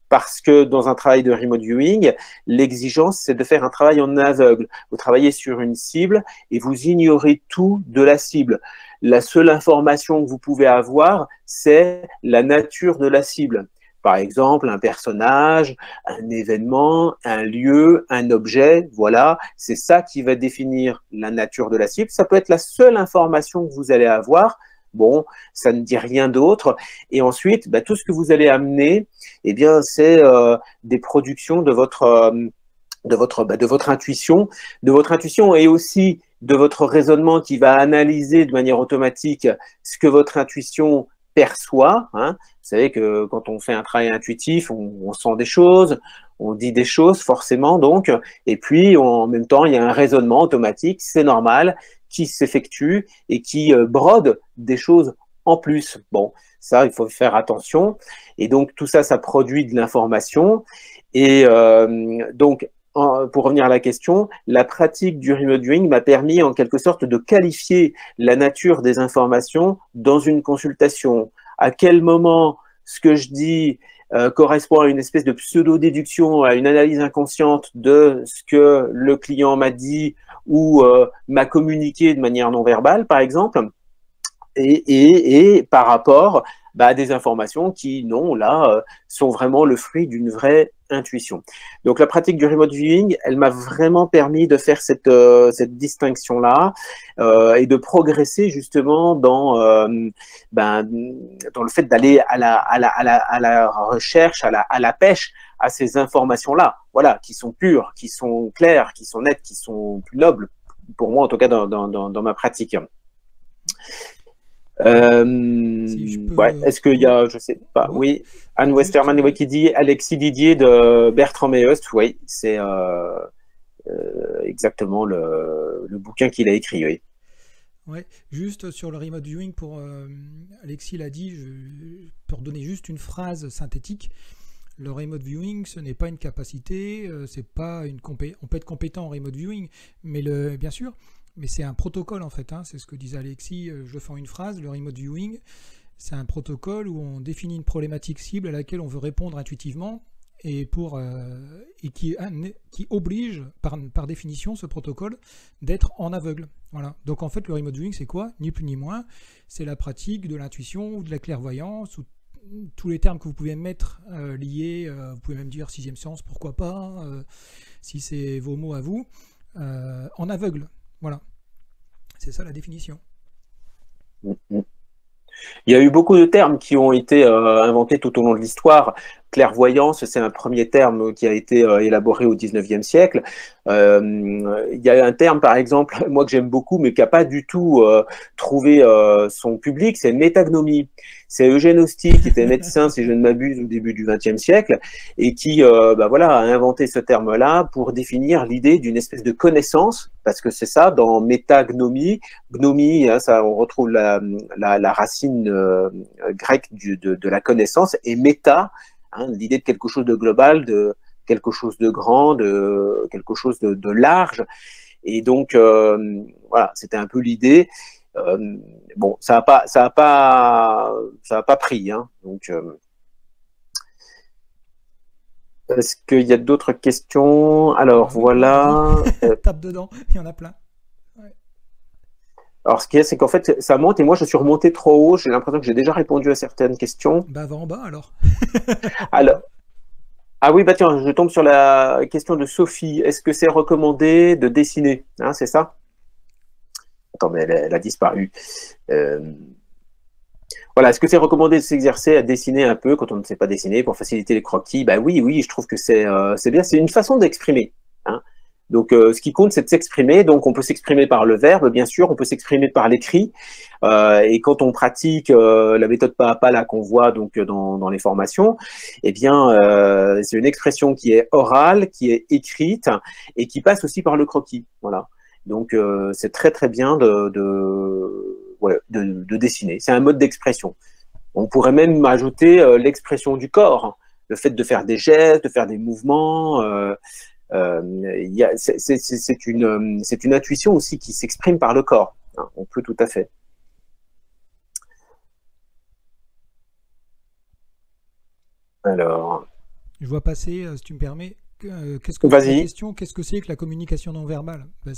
Parce que dans un travail de remote viewing, l'exigence, c'est de faire un travail en aveugle. Vous travaillez sur une cible et vous ignorez tout de la cible. La seule information que vous pouvez avoir, c'est la nature de la cible. Par exemple, un personnage, un événement, un lieu, un objet, voilà, c'est ça qui va définir la nature de la cible. Ça peut être la seule information que vous allez avoir. Bon, ça ne dit rien d'autre. Et ensuite, tout ce que vous allez amener, eh bien, c'est des productions de votre intuition, et aussi de votre raisonnement qui va analyser de manière automatique ce que votre intuition perçoit. Hein. Vous savez que quand on fait un travail intuitif, on sent des choses, on dit des choses forcément donc, et puis en même temps il y a un raisonnement automatique, c'est normal, qui s'effectue et qui brode des choses en plus. Bon, ça il faut faire attention, et donc tout ça, ça produit de l'information, et donc pour revenir à la question, la pratique du remote viewing m'a permis en quelque sorte de qualifier la nature des informations dans une consultation. À quel moment ce que je dis correspond à une espèce de pseudo-déduction, à une analyse inconsciente de ce que le client m'a dit ou m'a communiqué de manière non verbale, par exemple, et par rapport à des informations qui, non, là, sont vraiment le fruit d'une vraie intuition. Donc la pratique du remote viewing, elle m'a vraiment permis de faire cette distinction-là et de progresser justement dans le fait d'aller à la recherche, à la pêche à ces informations-là, voilà, qui sont pures, qui sont claires, qui sont nettes, qui sont plus nobles, pour moi en tout cas dans ma pratique. Est-ce qu'il y a, je sais pas, oui, Anne Westerman qui dit Alexis Didier de Bertrand Meust, oui, c'est exactement le bouquin qu'il a écrit. Oui. Ouais, juste sur le remote viewing, pour Alexis l'a dit, pour donner juste une phrase synthétique, le remote viewing, ce n'est pas une capacité, c'est pas une on peut être compétent en remote viewing, mais bien sûr, mais c'est un protocole en fait, hein, c'est ce que disait Alexis, je fais une phrase, le remote viewing, c'est un protocole où on définit une problématique cible à laquelle on veut répondre intuitivement, et qui oblige par définition ce protocole d'être en aveugle. Voilà. Donc en fait le remote viewing c'est quoi? Ni plus ni moins, c'est la pratique de l'intuition ou de la clairvoyance, ou tous les termes que vous pouvez mettre liés, vous pouvez même dire sixième sens, pourquoi pas, si c'est vos mots à vous, en aveugle. Voilà. C'est ça la définition. Il y a eu beaucoup de termes qui ont été inventés tout au long de l'histoire. Clairvoyance, c'est un premier terme qui a été élaboré au 19e siècle. Il y a un terme, par exemple, moi que j'aime beaucoup, mais qui n'a pas du tout trouvé son public, c'est métagnomie. C'est Eugène Ostie, qui était médecin, si je ne m'abuse, au début du XXe siècle, et qui voilà, a inventé ce terme-là pour définir l'idée d'une espèce de connaissance, parce que c'est ça, dans métagnomie, gnomie, hein, ça, on retrouve la racine grecque de la connaissance, et méta, hein, l'idée de quelque chose de global, de quelque chose de grand, de quelque chose de large. Et donc, voilà, c'était un peu l'idée. Bon, ça a pas pris. Hein, donc, est-ce qu'il y a d'autres questions? Alors, voilà. Tape dedans, il y en a plein. Ouais. Alors, ce qu'il y a, c'est qu'en fait, ça monte et moi, je suis remonté trop haut. J'ai l'impression que j'ai déjà répondu à certaines questions. Bah, va en bas, alors. Alors, ah oui, bah tiens, je tombe sur la question de Sophie. Est-ce que c'est recommandé de dessiner, hein, c'est ça? Attends, mais elle a disparu. Voilà, est-ce que c'est recommandé de s'exercer à dessiner un peu quand on ne sait pas dessiner pour faciliter les croquis? Bah oui, je trouve que c'est bien. C'est une façon d'exprimer. Hein. Donc, ce qui compte, c'est de s'exprimer. Donc, on peut s'exprimer par le verbe, bien sûr. On peut s'exprimer par l'écrit. Et quand on pratique la méthode pas à pas là qu'on voit donc dans les formations, eh bien, c'est une expression qui est orale, qui est écrite et qui passe aussi par le croquis. Voilà. Donc, c'est très très bien de dessiner. C'est un mode d'expression. On pourrait même ajouter l'expression du corps, le fait de faire des gestes, de faire des mouvements. C'est une intuition aussi qui s'exprime par le corps. Hein, on peut tout à fait. Alors. Je vois passer, si tu me permets. Qu'est-ce que c'est que la communication non verbale? Ben,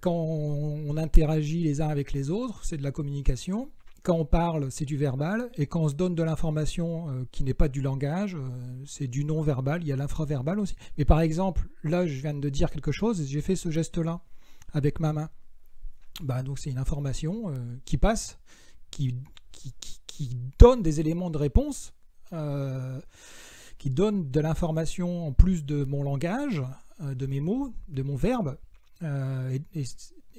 quand on interagit les uns avec les autres, c'est de la communication. Quand on parle, c'est du verbal. Et quand on se donne de l'information qui n'est pas du langage, c'est du non-verbal. Il y a l'infraverbal aussi. Mais par exemple, là, je viens de dire quelque chose et j'ai fait ce geste-là avec ma main. Ben, donc c'est une information qui passe, qui donne des éléments de réponse, qui donne de l'information en plus de mon langage, de mes mots, de mon verbe. Ce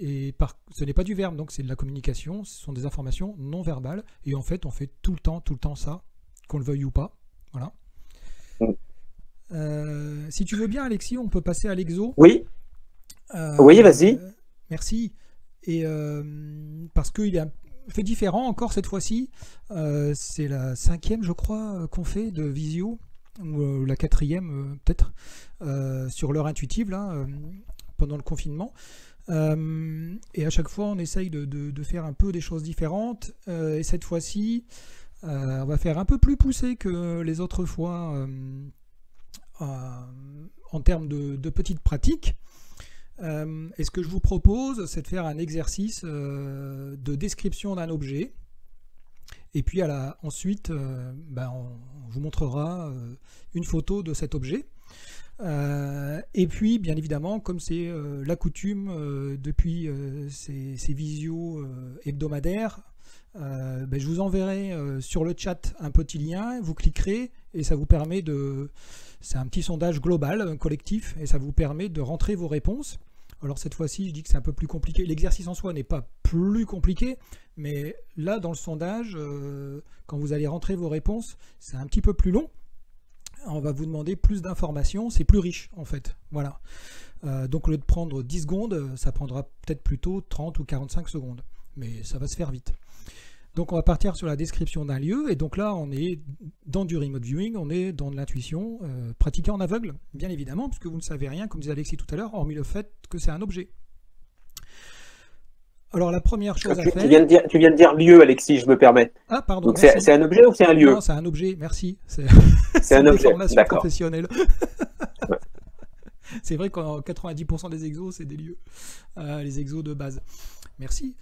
n'est pas du verbe, donc c'est de la communication, ce sont des informations non verbales, et en fait on fait tout le temps ça, qu'on le veuille ou pas. Voilà. Si tu veux bien Alexis, on peut passer à l'exo. Oui. Oui, vas-y. Merci. Et parce qu'il est un peu différent encore cette fois-ci, c'est la 5e je crois qu'on fait de visio, ou la 4e peut-être, sur l'heure intuitive là, pendant le confinement. Et à chaque fois on essaye de faire un peu des choses différentes, et cette fois-ci on va faire un peu plus poussé que les autres fois en termes de petites pratiques. Et ce que je vous propose, c'est de faire un exercice de description d'un objet, et puis ensuite on vous montrera une photo de cet objet. Et puis bien évidemment, comme c'est la coutume depuis ces visios hebdomadaires, je vous enverrai sur le chat un petit lien, vous cliquerez et ça vous permet c'est un petit sondage global, collectif, et ça vous permet de rentrer vos réponses. Alors cette fois-ci, je dis que c'est un peu plus compliqué. L'exercice en soi n'est pas plus compliqué, mais là, dans le sondage, quand vous allez rentrer vos réponses, c'est un petit peu plus long. on va vous demander plus d'informations, c'est plus riche en fait. Voilà. Donc au lieu de prendre 10 secondes, ça prendra peut-être plutôt 30 ou 45 secondes. Mais ça va se faire vite. Donc on va partir sur la description d'un lieu, et donc là on est dans du remote viewing, on est dans de l'intuition pratiquée en aveugle, bien évidemment, puisque vous ne savez rien, comme disait Alexis tout à l'heure, hormis le fait que c'est un objet. Alors la première chose à faire... Tu viens de dire lieu, Alexis, je me permets. Ah pardon. Donc c'est un objet ou c'est un lieu? Non, c'est un objet, merci. C'est un objet, formation professionnelle. Ouais. C'est vrai qu'en 90% des exos, c'est des lieux. Les exos de base. Merci.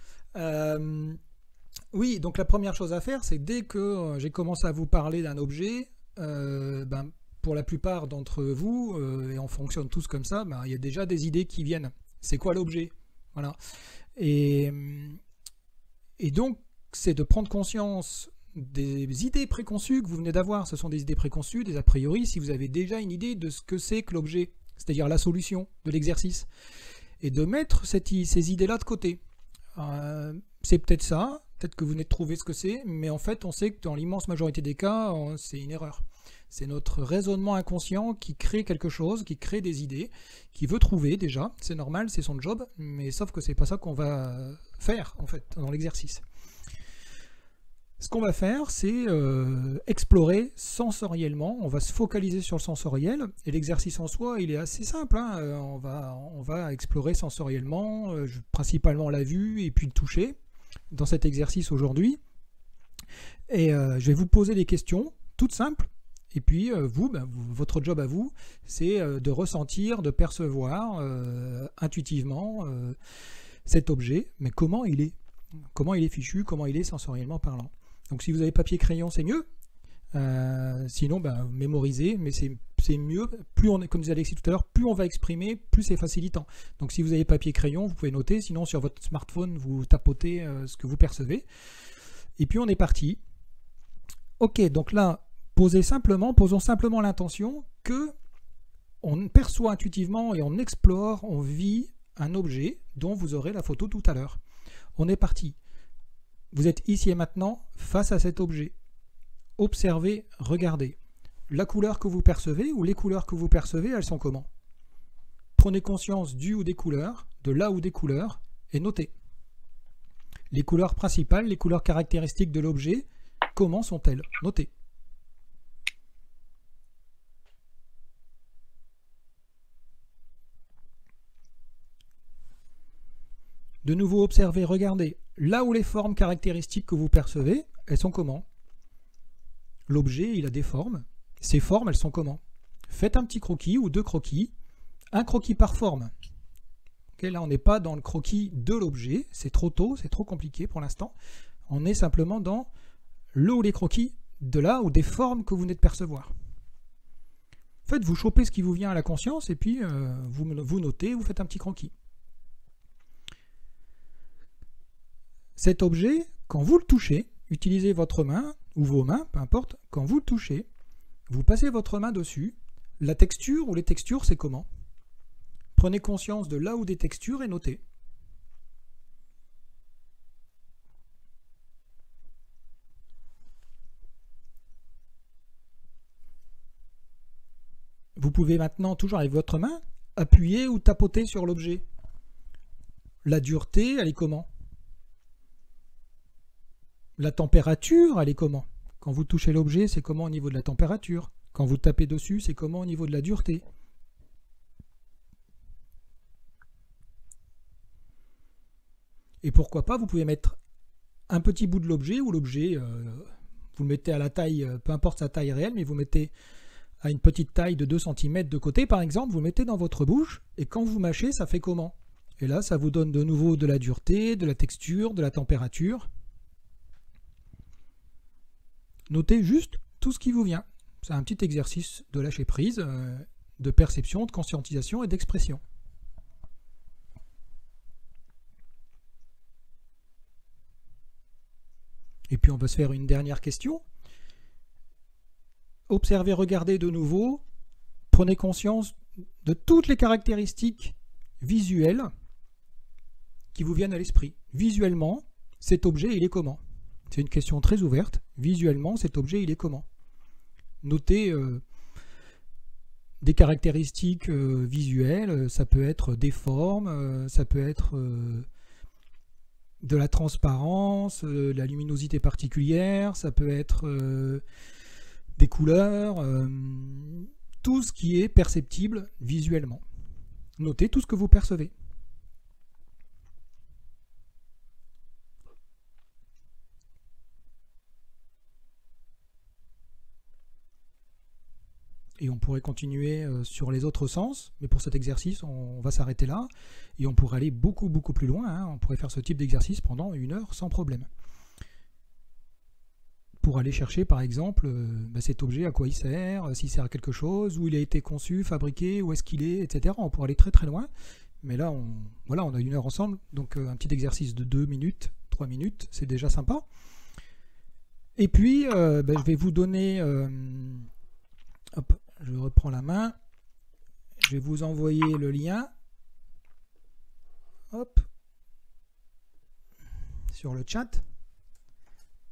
Oui, donc la première chose à faire, c'est dès que j'ai commencé à vous parler d'un objet, pour la plupart d'entre vous, et on fonctionne tous comme ça, il y a déjà des idées qui viennent. C'est quoi l'objet? Voilà. Et donc, c'est de prendre conscience des idées préconçues que vous venez d'avoir. Ce sont des idées préconçues, des a priori, si vous avez déjà une idée de ce que c'est que l'objet, c'est-à-dire la solution de l'exercice, et de mettre ces idées-là de côté. C'est peut-être ça, peut-être que vous venez de trouver ce que c'est, mais en fait, on sait que dans l'immense majorité des cas, c'est une erreur. C'est notre raisonnement inconscient qui crée quelque chose, qui crée des idées, qui veut trouver déjà, c'est normal, c'est son job, mais sauf que c'est pas ça qu'on va faire, en fait, dans l'exercice. Ce qu'on va faire, c'est explorer sensoriellement, on va se focaliser sur le sensoriel, et l'exercice en soi, il est assez simple, hein. On va explorer sensoriellement, principalement la vue et puis le toucher, dans cet exercice aujourd'hui. Et je vais vous poser des questions, toutes simples, et puis votre job à vous, c'est de ressentir, de percevoir intuitivement cet objet, mais comment il est fichu, comment il est sensoriellement parlant. Donc si vous avez papier-crayon, c'est mieux. Sinon, mémorisez, mais c'est mieux. Plus on est, comme disait Alexis tout à l'heure, plus on va exprimer, plus c'est facilitant. Donc si vous avez papier-crayon, vous pouvez noter. Sinon, sur votre smartphone, vous tapotez ce que vous percevez. Et puis on est parti. Ok, donc là, posons simplement l'intention que on perçoit intuitivement et on explore, on vit un objet dont vous aurez la photo tout à l'heure. On est parti. Vous êtes ici et maintenant face à cet objet. Observez, regardez. La couleur que vous percevez ou les couleurs que vous percevez, elles sont comment? Prenez conscience du ou des couleurs, de la ou des couleurs, et notez. Les couleurs principales, les couleurs caractéristiques de l'objet, comment sont-elles? Notez. De nouveau, observez, regardez. Là où les formes caractéristiques que vous percevez, elles sont comment? L'objet, il a des formes. Ces formes, elles sont comment? Faites un petit croquis ou deux croquis. Un croquis par forme. Okay, là, on n'est pas dans le croquis de l'objet. C'est trop tôt, c'est trop compliqué pour l'instant. On est simplement dans le ou les croquis de là ou des formes que vous venez de percevoir. En fait, vous chopez ce qui vous vient à la conscience et puis vous notez, vous faites un petit croquis. Cet objet, quand vous le touchez, utilisez votre main ou vos mains, peu importe, quand vous le touchez, vous passez votre main dessus. La texture ou les textures, c'est comment? Prenez conscience de là ou des textures et notez. Vous pouvez maintenant, toujours avec votre main, appuyer ou tapoter sur l'objet. La dureté, elle est comment? La température, elle est comment? Quand vous touchez l'objet, c'est comment au niveau de la température? Quand vous tapez dessus, c'est comment au niveau de la dureté? Et pourquoi pas, vous pouvez mettre un petit bout de l'objet, ou l'objet, vous le mettez à la taille, peu importe sa taille réelle, mais vous mettez à une petite taille de 2 cm de côté, par exemple, vous le mettez dans votre bouche, et quand vous mâchez, ça fait comment? Et là, ça vous donne de nouveau de la dureté, de la texture, de la température. Notez juste tout ce qui vous vient. C'est un petit exercice de lâcher prise, de perception, de conscientisation et d'expression. Et puis on va se faire une dernière question. Observez, regardez de nouveau. Prenez conscience de toutes les caractéristiques visuelles qui vous viennent à l'esprit. Visuellement, cet objet, il est comment? C'est une question très ouverte. Visuellement, cet objet, il est comment? Notez des caractéristiques visuelles, ça peut être des formes, ça peut être de la transparence, de la luminosité particulière, ça peut être des couleurs, tout ce qui est perceptible visuellement. Notez tout ce que vous percevez. Et on pourrait continuer sur les autres sens, mais pour cet exercice, on va s'arrêter là, et on pourrait aller beaucoup plus loin, hein. On pourrait faire ce type d'exercice pendant 1 heure sans problème. Pour aller chercher par exemple cet objet, à quoi il sert, s'il sert à quelque chose, où il a été conçu, fabriqué, où est-ce qu'il est, etc. On pourrait aller très loin, mais là voilà, on a 1 heure ensemble, donc un petit exercice de 2 minutes, 3 minutes, c'est déjà sympa. Et puis je vais vous donner... hop, je reprends la main, je vais vous envoyer le lien, hop, sur le chat,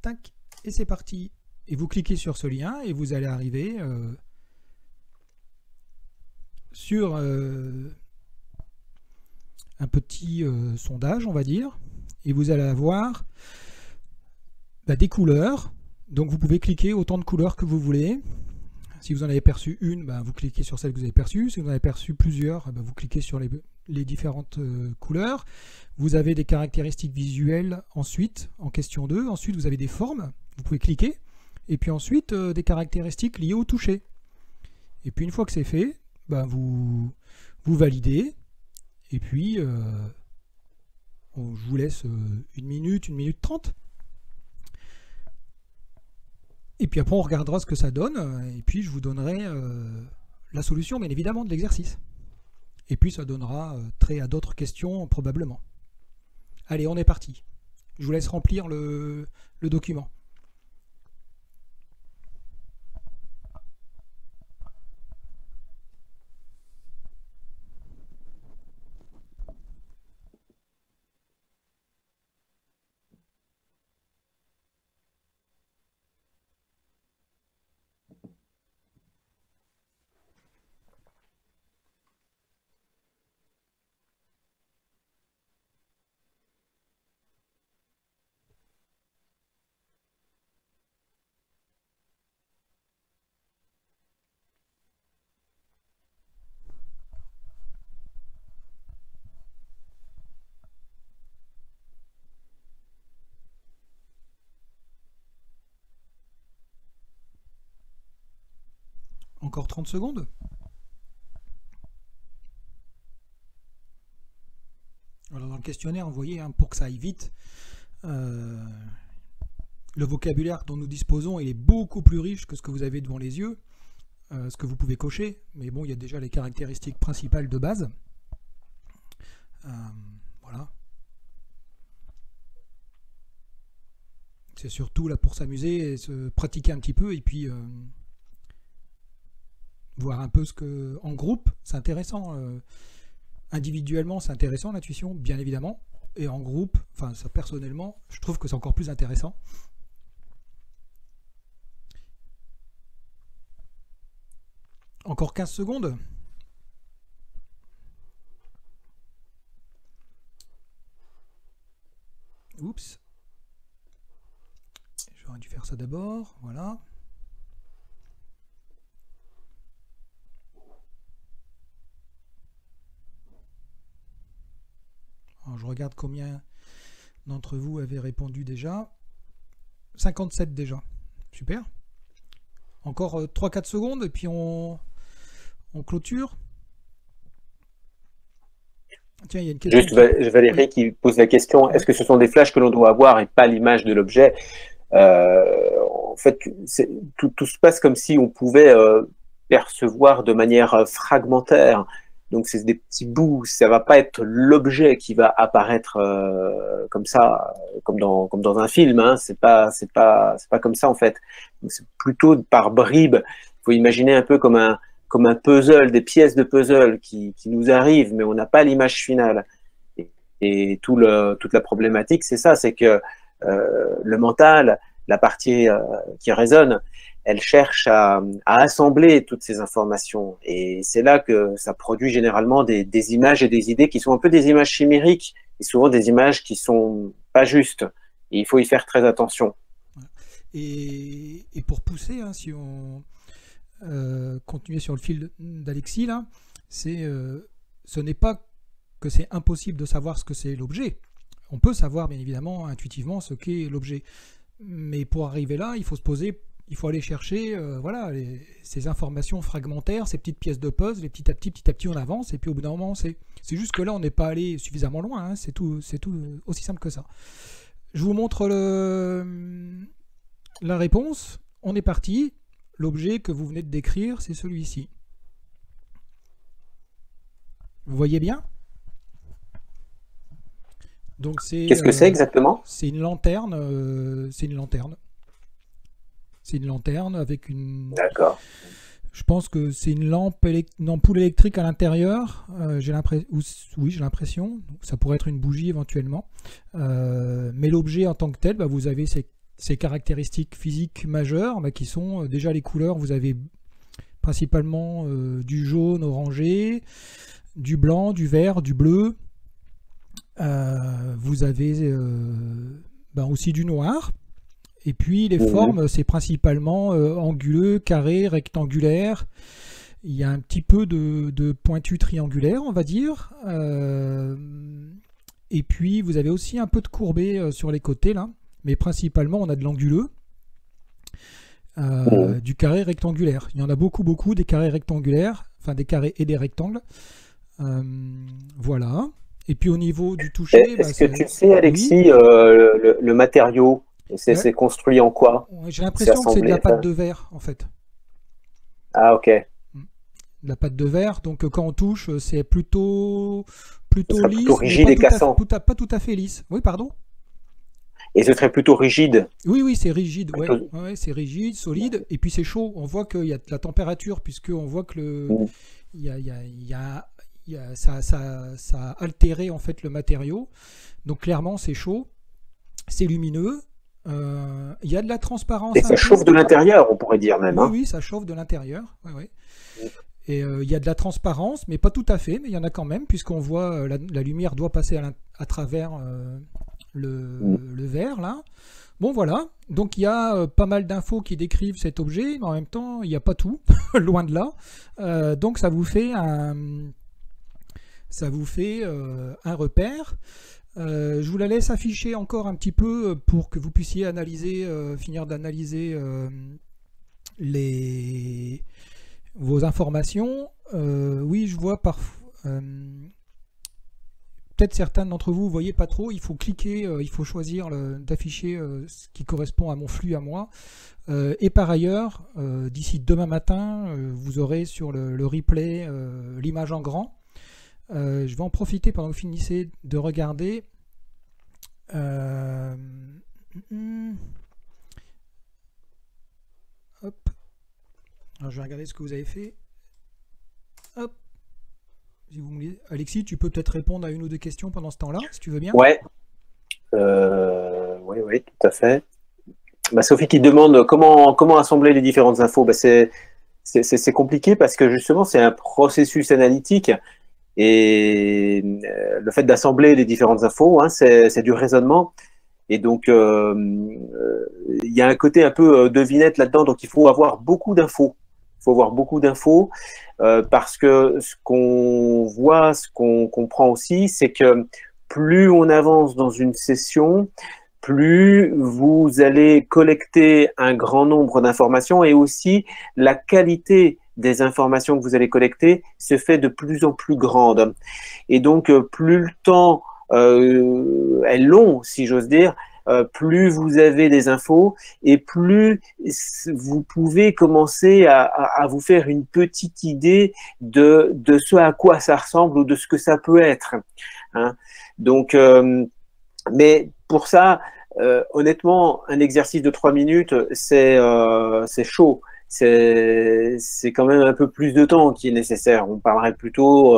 tac, et c'est parti. Et vous cliquez sur ce lien et vous allez arriver sur un petit sondage, on va dire, et vous allez avoir des couleurs. Donc vous pouvez cliquer autant de couleurs que vous voulez. Si vous en avez perçu une, vous cliquez sur celle que vous avez perçue. Si vous en avez perçu plusieurs, vous cliquez sur les différentes couleurs. Vous avez des caractéristiques visuelles ensuite, en question 2. Ensuite, vous avez des formes. Vous pouvez cliquer. Et puis ensuite, des caractéristiques liées au toucher. Et puis une fois que c'est fait, vous validez. Et puis, je vous laisse 1 minute, 1 minute 30. Et puis après, on regardera ce que ça donne, et puis je vous donnerai la solution, bien évidemment, de l'exercice. Et puis ça donnera trait à d'autres questions, probablement. Allez, on est parti. Je vous laisse remplir le document. Encore 30 secondes. Alors dans le questionnaire, vous voyez, pour que ça aille vite, le vocabulaire dont nous disposons, il est beaucoup plus riche que ce que vous avez devant les yeux, ce que vous pouvez cocher, mais bon, il y a déjà les caractéristiques principales de base. Voilà. C'est surtout là pour s'amuser et se pratiquer un petit peu, et puis voir un peu ce que... En groupe, c'est intéressant. Individuellement, c'est intéressant l'intuition, bien évidemment. Et en groupe, enfin ça personnellement, je trouve que c'est encore plus intéressant. Encore 15 secondes. Oups. J'aurais dû faire ça d'abord. Voilà. Alors, je regarde combien d'entre vous avez répondu déjà. 57 déjà. Super. Encore 3-4 secondes et puis on clôture. Tiens, il y a une question. Juste Valérie qui pose la question, est-ce que ce sont des flashs que l'on doit avoir et pas l'image de l'objet? En fait, tout se passe comme si on pouvait percevoir de manière fragmentaire. Donc c'est des petits bouts, ça va pas être l'objet qui va apparaître comme ça, comme dans un film. Hein. C'est pas comme ça en fait. C'est plutôt par bribes. Il faut imaginer un peu comme un puzzle, des pièces de puzzle qui nous arrivent, mais on n'a pas l'image finale. Et toute la problématique, c'est ça, c'est que le mental, la partie qui résonne, elle cherche à assembler toutes ces informations. Et c'est là que ça produit généralement des images et des idées qui sont un peu des images chimériques, et souvent des images qui sont pas justes. Et il faut y faire très attention. Et pour pousser, hein, si on continuait sur le fil d'Alexis, là, ce n'est pas que c'est impossible de savoir ce que c'est l'objet. On peut savoir bien évidemment intuitivement ce qu'est l'objet. Mais pour arriver là, il faut se poser, il faut aller chercher voilà, ces informations fragmentaires, ces petites pièces de puzzle, et petit à petit on avance, et puis au bout d'un moment on sait. C'est juste que là on n'est pas allé suffisamment loin, hein, c'est tout aussi simple que ça. Je vous montre la réponse, on est parti. L'objet que vous venez de décrire, c'est celui-ci. Vous voyez bien? Donc qu'est-ce que c'est exactement? C'est une lanterne. C'est une lanterne. C'est une lanterne avec une. D'accord. Je pense que c'est une ampoule électrique à l'intérieur. J'ai l'impression. Oui, j'ai l'impression. Ça pourrait être une bougie éventuellement. Mais l'objet en tant que tel, bah, vous avez ces caractéristiques physiques majeures, bah, qui sont déjà les couleurs. Vous avez principalement du jaune orangé, du blanc, du vert, du bleu. Vous avez aussi du noir. Et puis les formes, c'est principalement anguleux, carré, rectangulaire. Il y a un petit peu de pointu triangulaire, on va dire. Et puis vous avez aussi un peu de courbé sur les côtés là. Mais principalement on a de l'anguleux, du carré rectangulaire. Il y en a beaucoup des carrés rectangulaires, enfin des carrés et des rectangles. Voilà. Et puis au niveau du toucher... Est-ce que tu sais, Alexis, oui, le matériau, c'est construit en quoi? J'ai l'impression que c'est de la pâte de verre, en fait. Ah, ok. De la pâte de verre, donc quand on touche, c'est plutôt lisse. Plutôt rigide et cassant. Pas tout à fait lisse. Oui, pardon? Et ce serait plutôt rigide? Oui, c'est rigide. Ouais, c'est rigide, solide. Et puis c'est chaud. On voit qu'il y a de la température, puisqu'on voit que ça a altéré en fait le matériau. Donc clairement c'est chaud, c'est lumineux, il y a de la transparence. Et ça chauffe de l'intérieur, on pourrait dire même. Oui, ça chauffe de l'intérieur. Ouais. Et il y a de la transparence, mais pas tout à fait, mais il y en a quand même, puisqu'on voit la lumière doit passer à travers le verre là. Bon voilà, donc il y a pas mal d'infos qui décrivent cet objet, mais en même temps il n'y a pas tout, loin de là. Donc ça vous fait un repère. Je vous la laisse afficher encore un petit peu pour que vous puissiez finir d'analyser vos informations. Oui, je vois parfois. Peut-être certains d'entre vous ne voyez pas trop. Il faut cliquer, il faut choisir d'afficher ce qui correspond à mon flux à moi. Et par ailleurs, d'ici demain matin, vous aurez sur le replay l'image en grand. Je vais en profiter pendant que vous finissez de regarder. Hop. Alors, je vais regarder ce que vous avez fait. Hop. Si vous me... Alexis, tu peux peut-être répondre à une ou deux questions pendant ce temps-là, si tu veux bien. Ouais. Oui, tout à fait. Sophie qui demande comment assembler les différentes infos. C'est compliqué parce que justement, c'est un processus analytique. Et le fait d'assembler les différentes infos, hein, c'est du raisonnement. Et donc, il y a un côté un peu devinette là-dedans. Donc, il faut avoir beaucoup d'infos. Il faut avoir beaucoup d'infos parce que ce qu'on voit, ce qu'on comprend aussi, c'est que plus on avance dans une session, plus vous allez collecter un grand nombre d'informations et aussi la qualité des informations que vous allez collecter se fait de plus en plus grande. Et donc, plus le temps est long, si j'ose dire, plus vous avez des infos et plus vous pouvez commencer à vous faire une petite idée de ce à quoi ça ressemble ou de ce que ça peut être. Hein. Donc, mais pour ça, honnêtement, un exercice de 3 minutes, c'est chaud. C'est quand même un peu plus de temps qui est nécessaire. On parlerait plutôt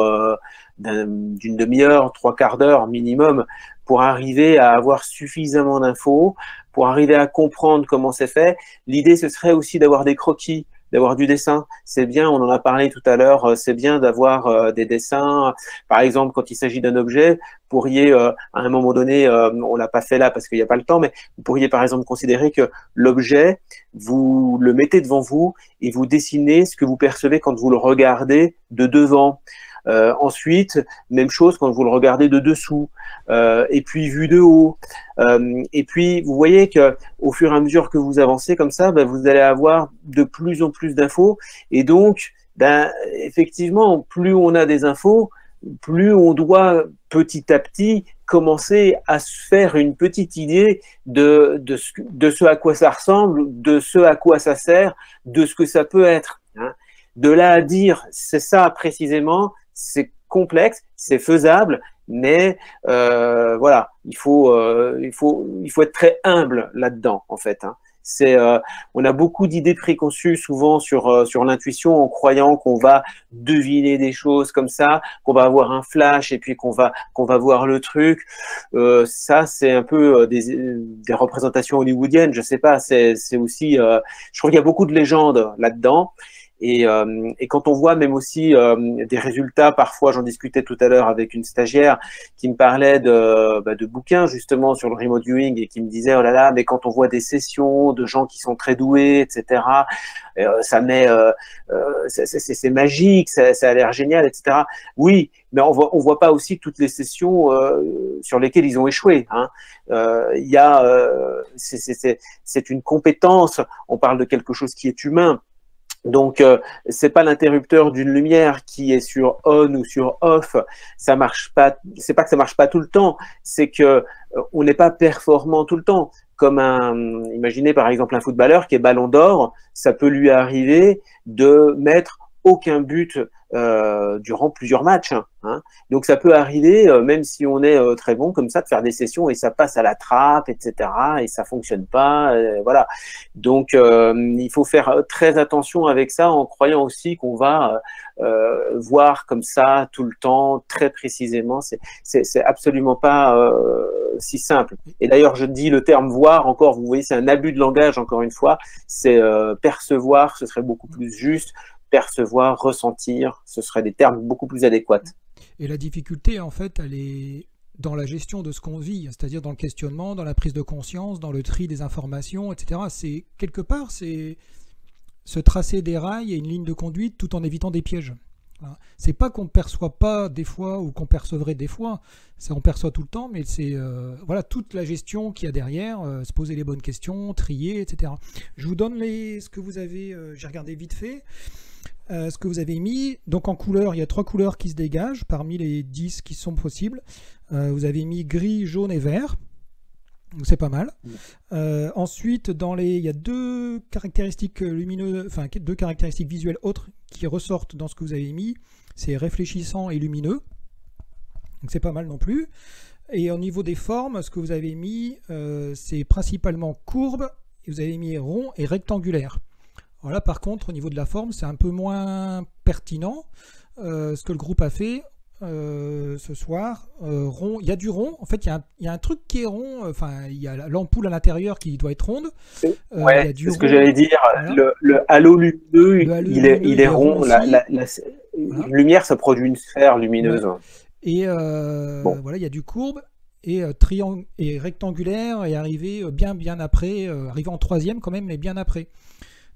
d'une demi-heure, 3/4 d'heure minimum pour arriver à avoir suffisamment d'infos, pour arriver à comprendre comment c'est fait. L'idée, ce serait aussi d'avoir des croquis, d'avoir du dessin. C'est bien, on en a parlé tout à l'heure, c'est bien d'avoir des dessins. Par exemple, quand il s'agit d'un objet, vous pourriez, à un moment donné, on l'a pas fait là parce qu'il n'y a pas le temps, mais vous pourriez par exemple considérer que l'objet, vous le mettez devant vous et vous dessinez ce que vous percevez quand vous le regardez de devant. Ensuite, même chose quand vous le regardez de dessous, et puis vu de haut. Et puis, vous voyez que au fur et à mesure que vous avancez comme ça, ben, vous allez avoir de plus en plus d'infos. Et donc, ben, effectivement, plus on a des infos, plus on doit petit à petit commencer à se faire une petite idée de ce à quoi ça ressemble, de ce à quoi ça sert, de ce que ça peut être. Hein. De là à dire, c'est ça précisément, c'est complexe, c'est faisable, mais voilà, il faut être très humble là-dedans, en fait. Hein. On a beaucoup d'idées préconçues souvent sur l'intuition en croyant qu'on va deviner des choses comme ça, qu'on va avoir un flash et puis qu'on va voir le truc. Ça, c'est un peu des représentations hollywoodiennes, je sais pas. C'est aussi, je trouve qu'il y a beaucoup de légendes là-dedans. Et quand on voit même aussi des résultats, parfois j'en discutais tout à l'heure avec une stagiaire qui me parlait de bouquins justement sur le remote viewing et qui me disait oh là là, mais quand on voit des sessions de gens qui sont très doués, etc., ça met, c'est magique, ça a l'air génial, etc. Oui, mais on voit pas aussi toutes les sessions sur lesquelles ils ont échoué. Hein. Il y a, c'est une compétence. On parle de quelque chose qui est humain. Donc, c'est pas l'interrupteur d'une lumière qui est sur on ou sur off. Ça marche pas. C'est pas que ça marche pas tout le temps. C'est que on n'est pas performant tout le temps. Comme imaginez par exemple un footballeur qui est Ballon d'Or, ça peut lui arriver de mettre aucun but durant plusieurs matchs. Hein. Donc ça peut arriver, même si on est très bon comme ça, de faire des sessions et ça passe à la trappe, etc. Et ça fonctionne pas. Voilà. Donc il faut faire très attention avec ça en croyant aussi qu'on va voir comme ça tout le temps, très précisément. C'est absolument pas si simple. Et d'ailleurs, je dis le terme voir encore, vous voyez, c'est un abus de langage encore une fois. C'est percevoir, ce serait beaucoup plus juste. Percevoir, ressentir, ce seraient des termes beaucoup plus adéquats. Et la difficulté, en fait, elle est dans la gestion de ce qu'on vit, c'est-à-dire dans le questionnement, dans la prise de conscience, dans le tri des informations, etc. C'est quelque part, c'est se tracer des rails et une ligne de conduite tout en évitant des pièges. Voilà. C'est pas qu'on ne perçoit pas des fois ou qu'on percevrait des fois, on perçoit tout le temps, mais c'est voilà toute la gestion qu'il y a derrière, se poser les bonnes questions, trier, etc. Je vous donne ce que vous avez, j'ai regardé vite fait. Ce que vous avez mis, donc en couleur, il y a 3 couleurs qui se dégagent parmi les 10 qui sont possibles. Vous avez mis gris, jaune et vert, donc c'est pas mal. Ensuite, il y a 2 caractéristiques lumineuses, enfin 2 caractéristiques visuelles autres qui ressortent dans ce que vous avez mis. C'est réfléchissant et lumineux, donc c'est pas mal non plus. Et au niveau des formes, ce que vous avez mis, c'est principalement courbe, et vous avez mis rond et rectangulaire. Voilà, par contre, au niveau de la forme, c'est un peu moins pertinent. Ce que le groupe a fait ce soir, rond, il y a du rond. En fait, il y a un truc qui est rond. Enfin, il y a l'ampoule à l'intérieur qui doit être ronde. Ouais, c'est ce que j'allais dire. Voilà. Le halo lumineux, il est rond. La lumière, ça produit une sphère lumineuse. Ouais. Et voilà, il y a du courbe. Et triangle et rectangulaire est arrivé bien après, arrivé en 3e quand même, mais bien après.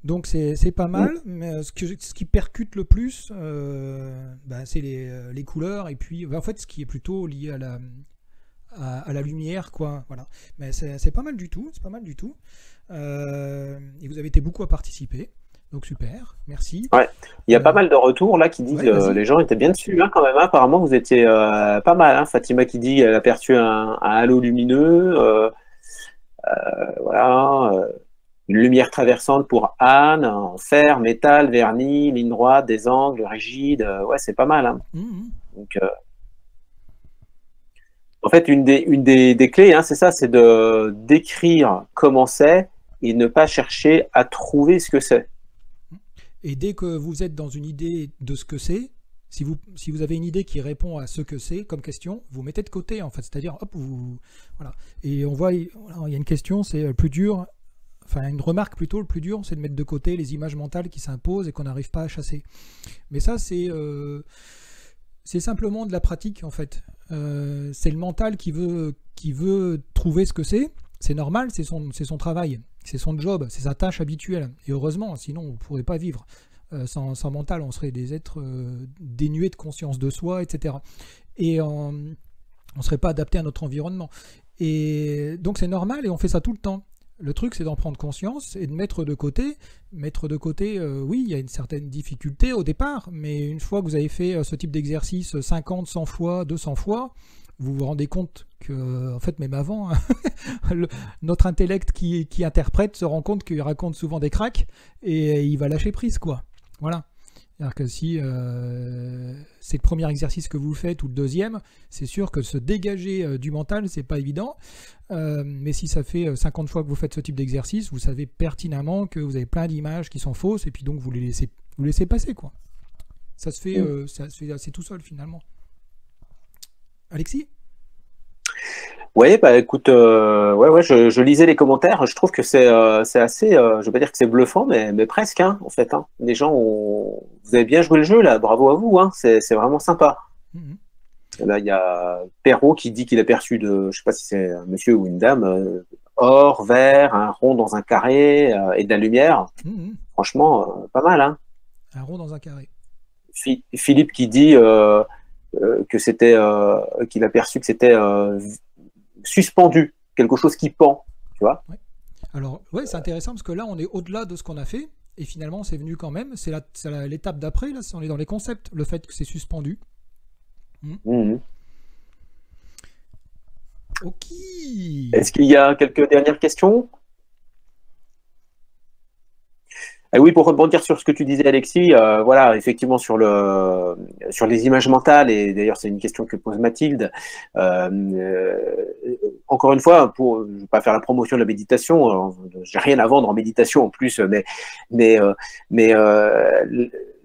Donc c'est pas mal, mais ce qui percute le plus, c'est les couleurs, et puis en fait ce qui est plutôt lié à la lumière, quoi. Voilà. Mais c'est pas mal du tout, c'est pas mal du tout. Et vous avez été beaucoup à participer, donc super, merci. Ouais, il y a pas mal de retours là qui disent les gens étaient bien dessus hein, quand même. Hein. Apparemment vous étiez pas mal. Hein. Fatima qui dit elle a perçu un halo lumineux. Voilà. Une lumière traversante pour Anne, en fer, métal, vernis, ligne droite, des angles, rigides. Ouais, c'est pas mal. Hein. Donc, en fait, une des clés, hein, c'est ça, c'est de décrire comment c'est et ne pas chercher à trouver ce que c'est. Et dès que vous êtes dans une idée de ce que c'est Si vous avez une idée qui répond à ce que c'est comme question, vous mettez de côté, en fait. C'est-à-dire, hop, voilà. Et on voit, il y a une question, c'est le plus dur, enfin une remarque plutôt, le plus dur, c'est de mettre de côté les images mentales qui s'imposent et qu'on n'arrive pas à chasser. Mais ça, c'est simplement de la pratique, en fait. C'est le mental qui veut trouver ce que c'est. C'est normal, c'est son travail, c'est son job, c'est sa tâche habituelle. Et heureusement, sinon on ne pourrait pas vivre. Sans mental, on serait des êtres dénués de conscience de soi, etc. Et on ne serait pas adapté à notre environnement. Et donc c'est normal et on fait ça tout le temps. Le truc, c'est d'en prendre conscience et de mettre de côté. Oui, il y a une certaine difficulté au départ, mais une fois que vous avez fait ce type d'exercice 50, 100 fois, 200 fois, vous vous rendez compte que, en fait, même avant, notre intellect qui interprète se rend compte qu'il raconte souvent des cracks et il va lâcher prise, quoi. Voilà. C'est-à-dire que si c'est le premier exercice que vous faites ou le deuxième, c'est sûr que se dégager du mental, c'est pas évident. Mais si ça fait 50 fois que vous faites ce type d'exercice, vous savez pertinemment que vous avez plein d'images qui sont fausses et puis donc vous les laissez passer, quoi. Ça se fait assez tout seul finalement. Alexis ? Oui, bah écoute, je lisais les commentaires. Je trouve que c'est assez, je vais pas dire que c'est bluffant, mais presque, hein, en fait. Hein. Les gens vous avez bien joué le jeu là, bravo à vous. Hein. C'est vraiment sympa. Là, il y a Perrault qui dit qu'il a perçu je sais pas si c'est un monsieur ou une dame, or, vert, un rond dans un carré et de la lumière. Franchement, pas mal, hein. Un rond dans un carré. Philippe qui dit que c'était, qu'il a perçu que c'était suspendu, quelque chose qui pend, tu vois. Ouais. Alors, ouais, c'est intéressant parce que là, on est au-delà de ce qu'on a fait et finalement, c'est venu quand même. C'est l'étape d'après, là, on est dans les concepts, le fait que c'est suspendu. Ok. Est-ce qu'il y a quelques dernières questions? Oui, pour rebondir sur ce que tu disais, Alexis, voilà, effectivement, sur les images mentales, et d'ailleurs, c'est une question que pose Mathilde. Encore une fois, je ne vais pas faire la promotion de la méditation, j'ai rien à vendre en méditation en plus, mais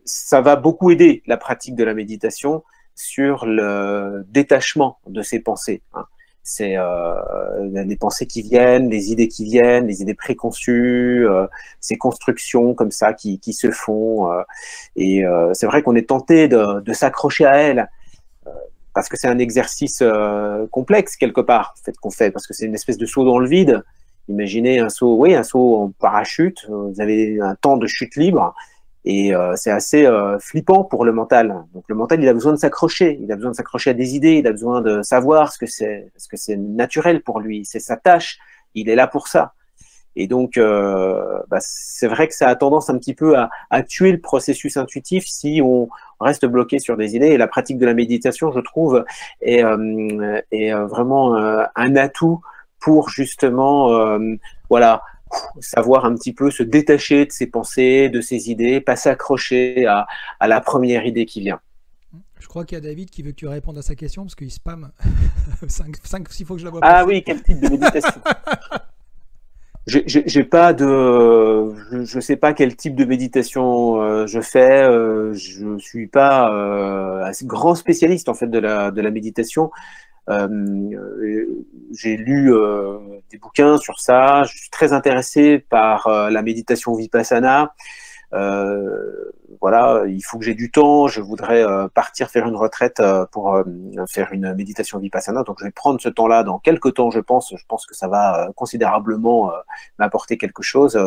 ça va beaucoup aider la pratique de la méditation sur le détachement de ses pensées. Hein. C'est les pensées qui viennent, les idées qui viennent, les idées préconçues, ces constructions comme ça qui se font. Et c'est vrai qu'on est tenté de s'accrocher à elles parce que c'est un exercice complexe quelque part, en fait, qu'on fait, parce que c'est une espèce de saut dans le vide. Imaginez un saut en parachute, vous avez un temps de chute libre. Et c'est assez flippant pour le mental. Donc le mental, il a besoin de s'accrocher. Il a besoin de s'accrocher à des idées. Il a besoin de savoir ce que c'est, parce que c'est naturel pour lui. C'est sa tâche. Il est là pour ça. Et donc, c'est vrai que ça a tendance un petit peu à tuer le processus intuitif si on reste bloqué sur des idées. Et la pratique de la méditation, je trouve, est vraiment un atout pour justement, voilà, savoir un petit peu se détacher de ses pensées, de ses idées, pas s'accrocher à la première idée qui vient. Je crois qu'il y a David qui veut que tu répondes à sa question parce qu'il spamme 5-6 fois que je la vois passer. Ah oui, quel type de méditation? J'ai pas de, je sais pas quel type de méditation je fais. Je suis pas un grand spécialiste en fait de la méditation. J'ai lu des bouquins sur ça. Je suis très intéressé par la méditation Vipassana. Voilà, il faut que j'ai du temps. Je voudrais partir faire une retraite pour faire une méditation Vipassana. Donc, je vais prendre ce temps-là dans quelques temps, je pense. Je pense que ça va considérablement m'apporter quelque chose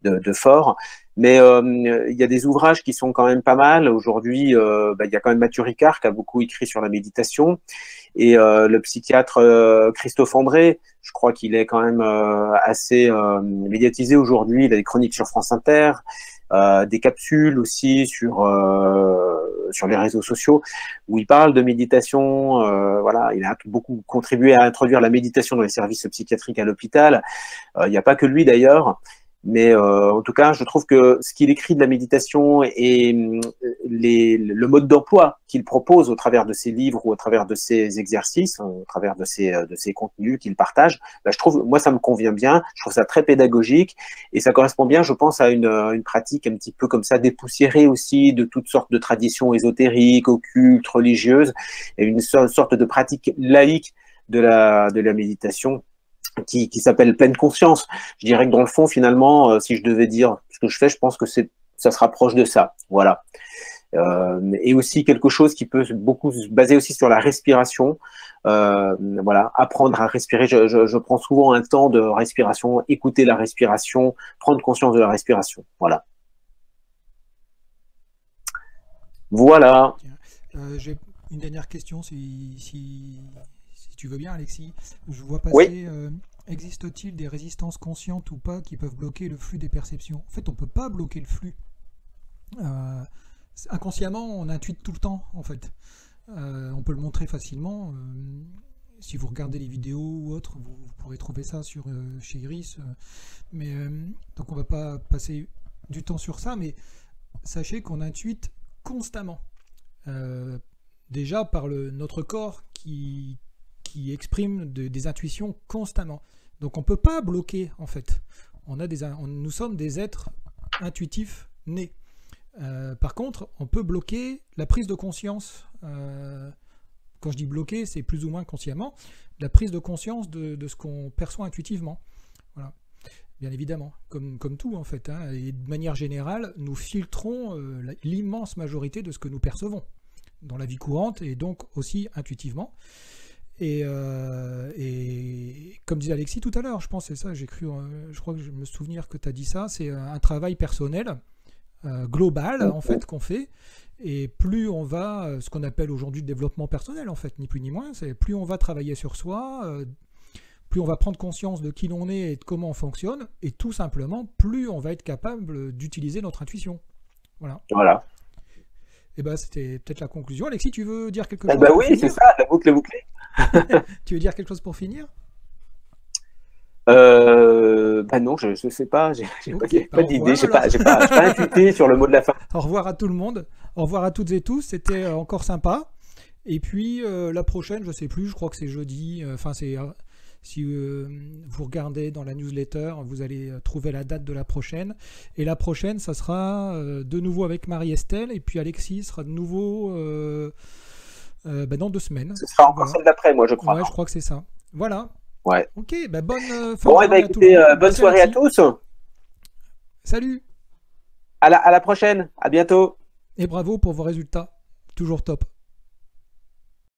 de fort. Mais il y a des ouvrages qui sont quand même pas mal. Aujourd'hui, il y a quand même Mathieu Ricard qui a beaucoup écrit sur la méditation. Et le psychiatre Christophe André, je crois qu'il est quand même assez médiatisé aujourd'hui. Il a des chroniques sur France Inter, des capsules aussi sur les réseaux sociaux où il parle de méditation. Voilà, il a beaucoup contribué à introduire la méditation dans les services psychiatriques à l'hôpital. Il n'y a pas que lui d'ailleurs. Mais en tout cas, je trouve que ce qu'il écrit de la méditation et le mode d'emploi qu'il propose au travers de ses livres ou au travers de ses exercices, au travers de ses contenus qu'il partage, bah, je trouve, moi, ça me convient bien. Je trouve ça très pédagogique et ça correspond bien, je pense, à une pratique un petit peu comme ça, dépoussiérée aussi de toutes sortes de traditions ésotériques, occultes, religieuses, et une sorte de pratique laïque de la méditation qui s'appelle pleine conscience. Je dirais que dans le fond, finalement, si je devais dire ce que je fais, je pense que ça se rapproche de ça. Voilà. Et aussi quelque chose qui peut beaucoup se baser aussi sur la respiration. Voilà, apprendre à respirer. Je prends souvent un temps de respiration, écouter la respiration, prendre conscience de la respiration. Voilà. Voilà. J'ai une dernière question, si tu veux bien, Alexis. Je vois passer... Oui. Existe-t-il des résistances conscientes ou pas qui peuvent bloquer le flux des perceptions? En fait, on ne peut pas bloquer le flux. Inconsciemment, on intuite tout le temps, en fait. On peut le montrer facilement. Si vous regardez les vidéos ou autres, vous pourrez trouver ça chez Iris. Donc on ne va pas passer du temps sur ça, mais sachez qu'on intuite constamment. Déjà par notre corps qui exprime des intuitions constamment. Donc on ne peut pas bloquer, en fait. Nous sommes des êtres intuitifs nés. Par contre, on peut bloquer la prise de conscience. Quand je dis bloquer, c'est plus ou moins consciemment, la prise de conscience de ce qu'on perçoit intuitivement. Voilà. Bien évidemment, comme tout, en fait. Hein. Et de manière générale, nous filtrons l'immense majorité de ce que nous percevons dans la vie courante et donc aussi intuitivement. Et comme disait Alexis tout à l'heure, je pense, c'est ça, je crois que je me souvenir que tu as dit ça, c'est un travail personnel, global, en fait, qu'on fait. Et plus on va, ce qu'on appelle aujourd'hui le développement personnel, en fait, ni plus ni moins, c'est plus on va travailler sur soi, plus on va prendre conscience de qui l'on est et de comment on fonctionne, et tout simplement, plus on va être capable d'utiliser notre intuition. Voilà. Voilà. Et ben, c'était peut-être la conclusion. Alexis, tu veux dire quelque chose? Oui, c'est ça, la boucle est bouclée. Tu veux dire quelque chose pour finir? Non, je sais pas, j'ai pas d'idée, j'ai pas intuité sur le mot de la fin. Au revoir à tout le monde, au revoir à toutes et tous, c'était encore sympa. Et puis la prochaine, je sais plus, je crois que c'est jeudi, si vous regardez dans la newsletter, vous allez trouver la date de la prochaine. Et la prochaine, ça sera de nouveau avec Marie-Estelle, et puis Alexis sera de nouveau dans 2 semaines. Ce sera encore celle d'après, moi, je crois. Ouais, je crois que c'est ça. Voilà. Ouais. Ok, bonne fin bon, écoutez, bonne soirée à tous. Salut. À la prochaine, à bientôt. Et bravo pour vos résultats, toujours top.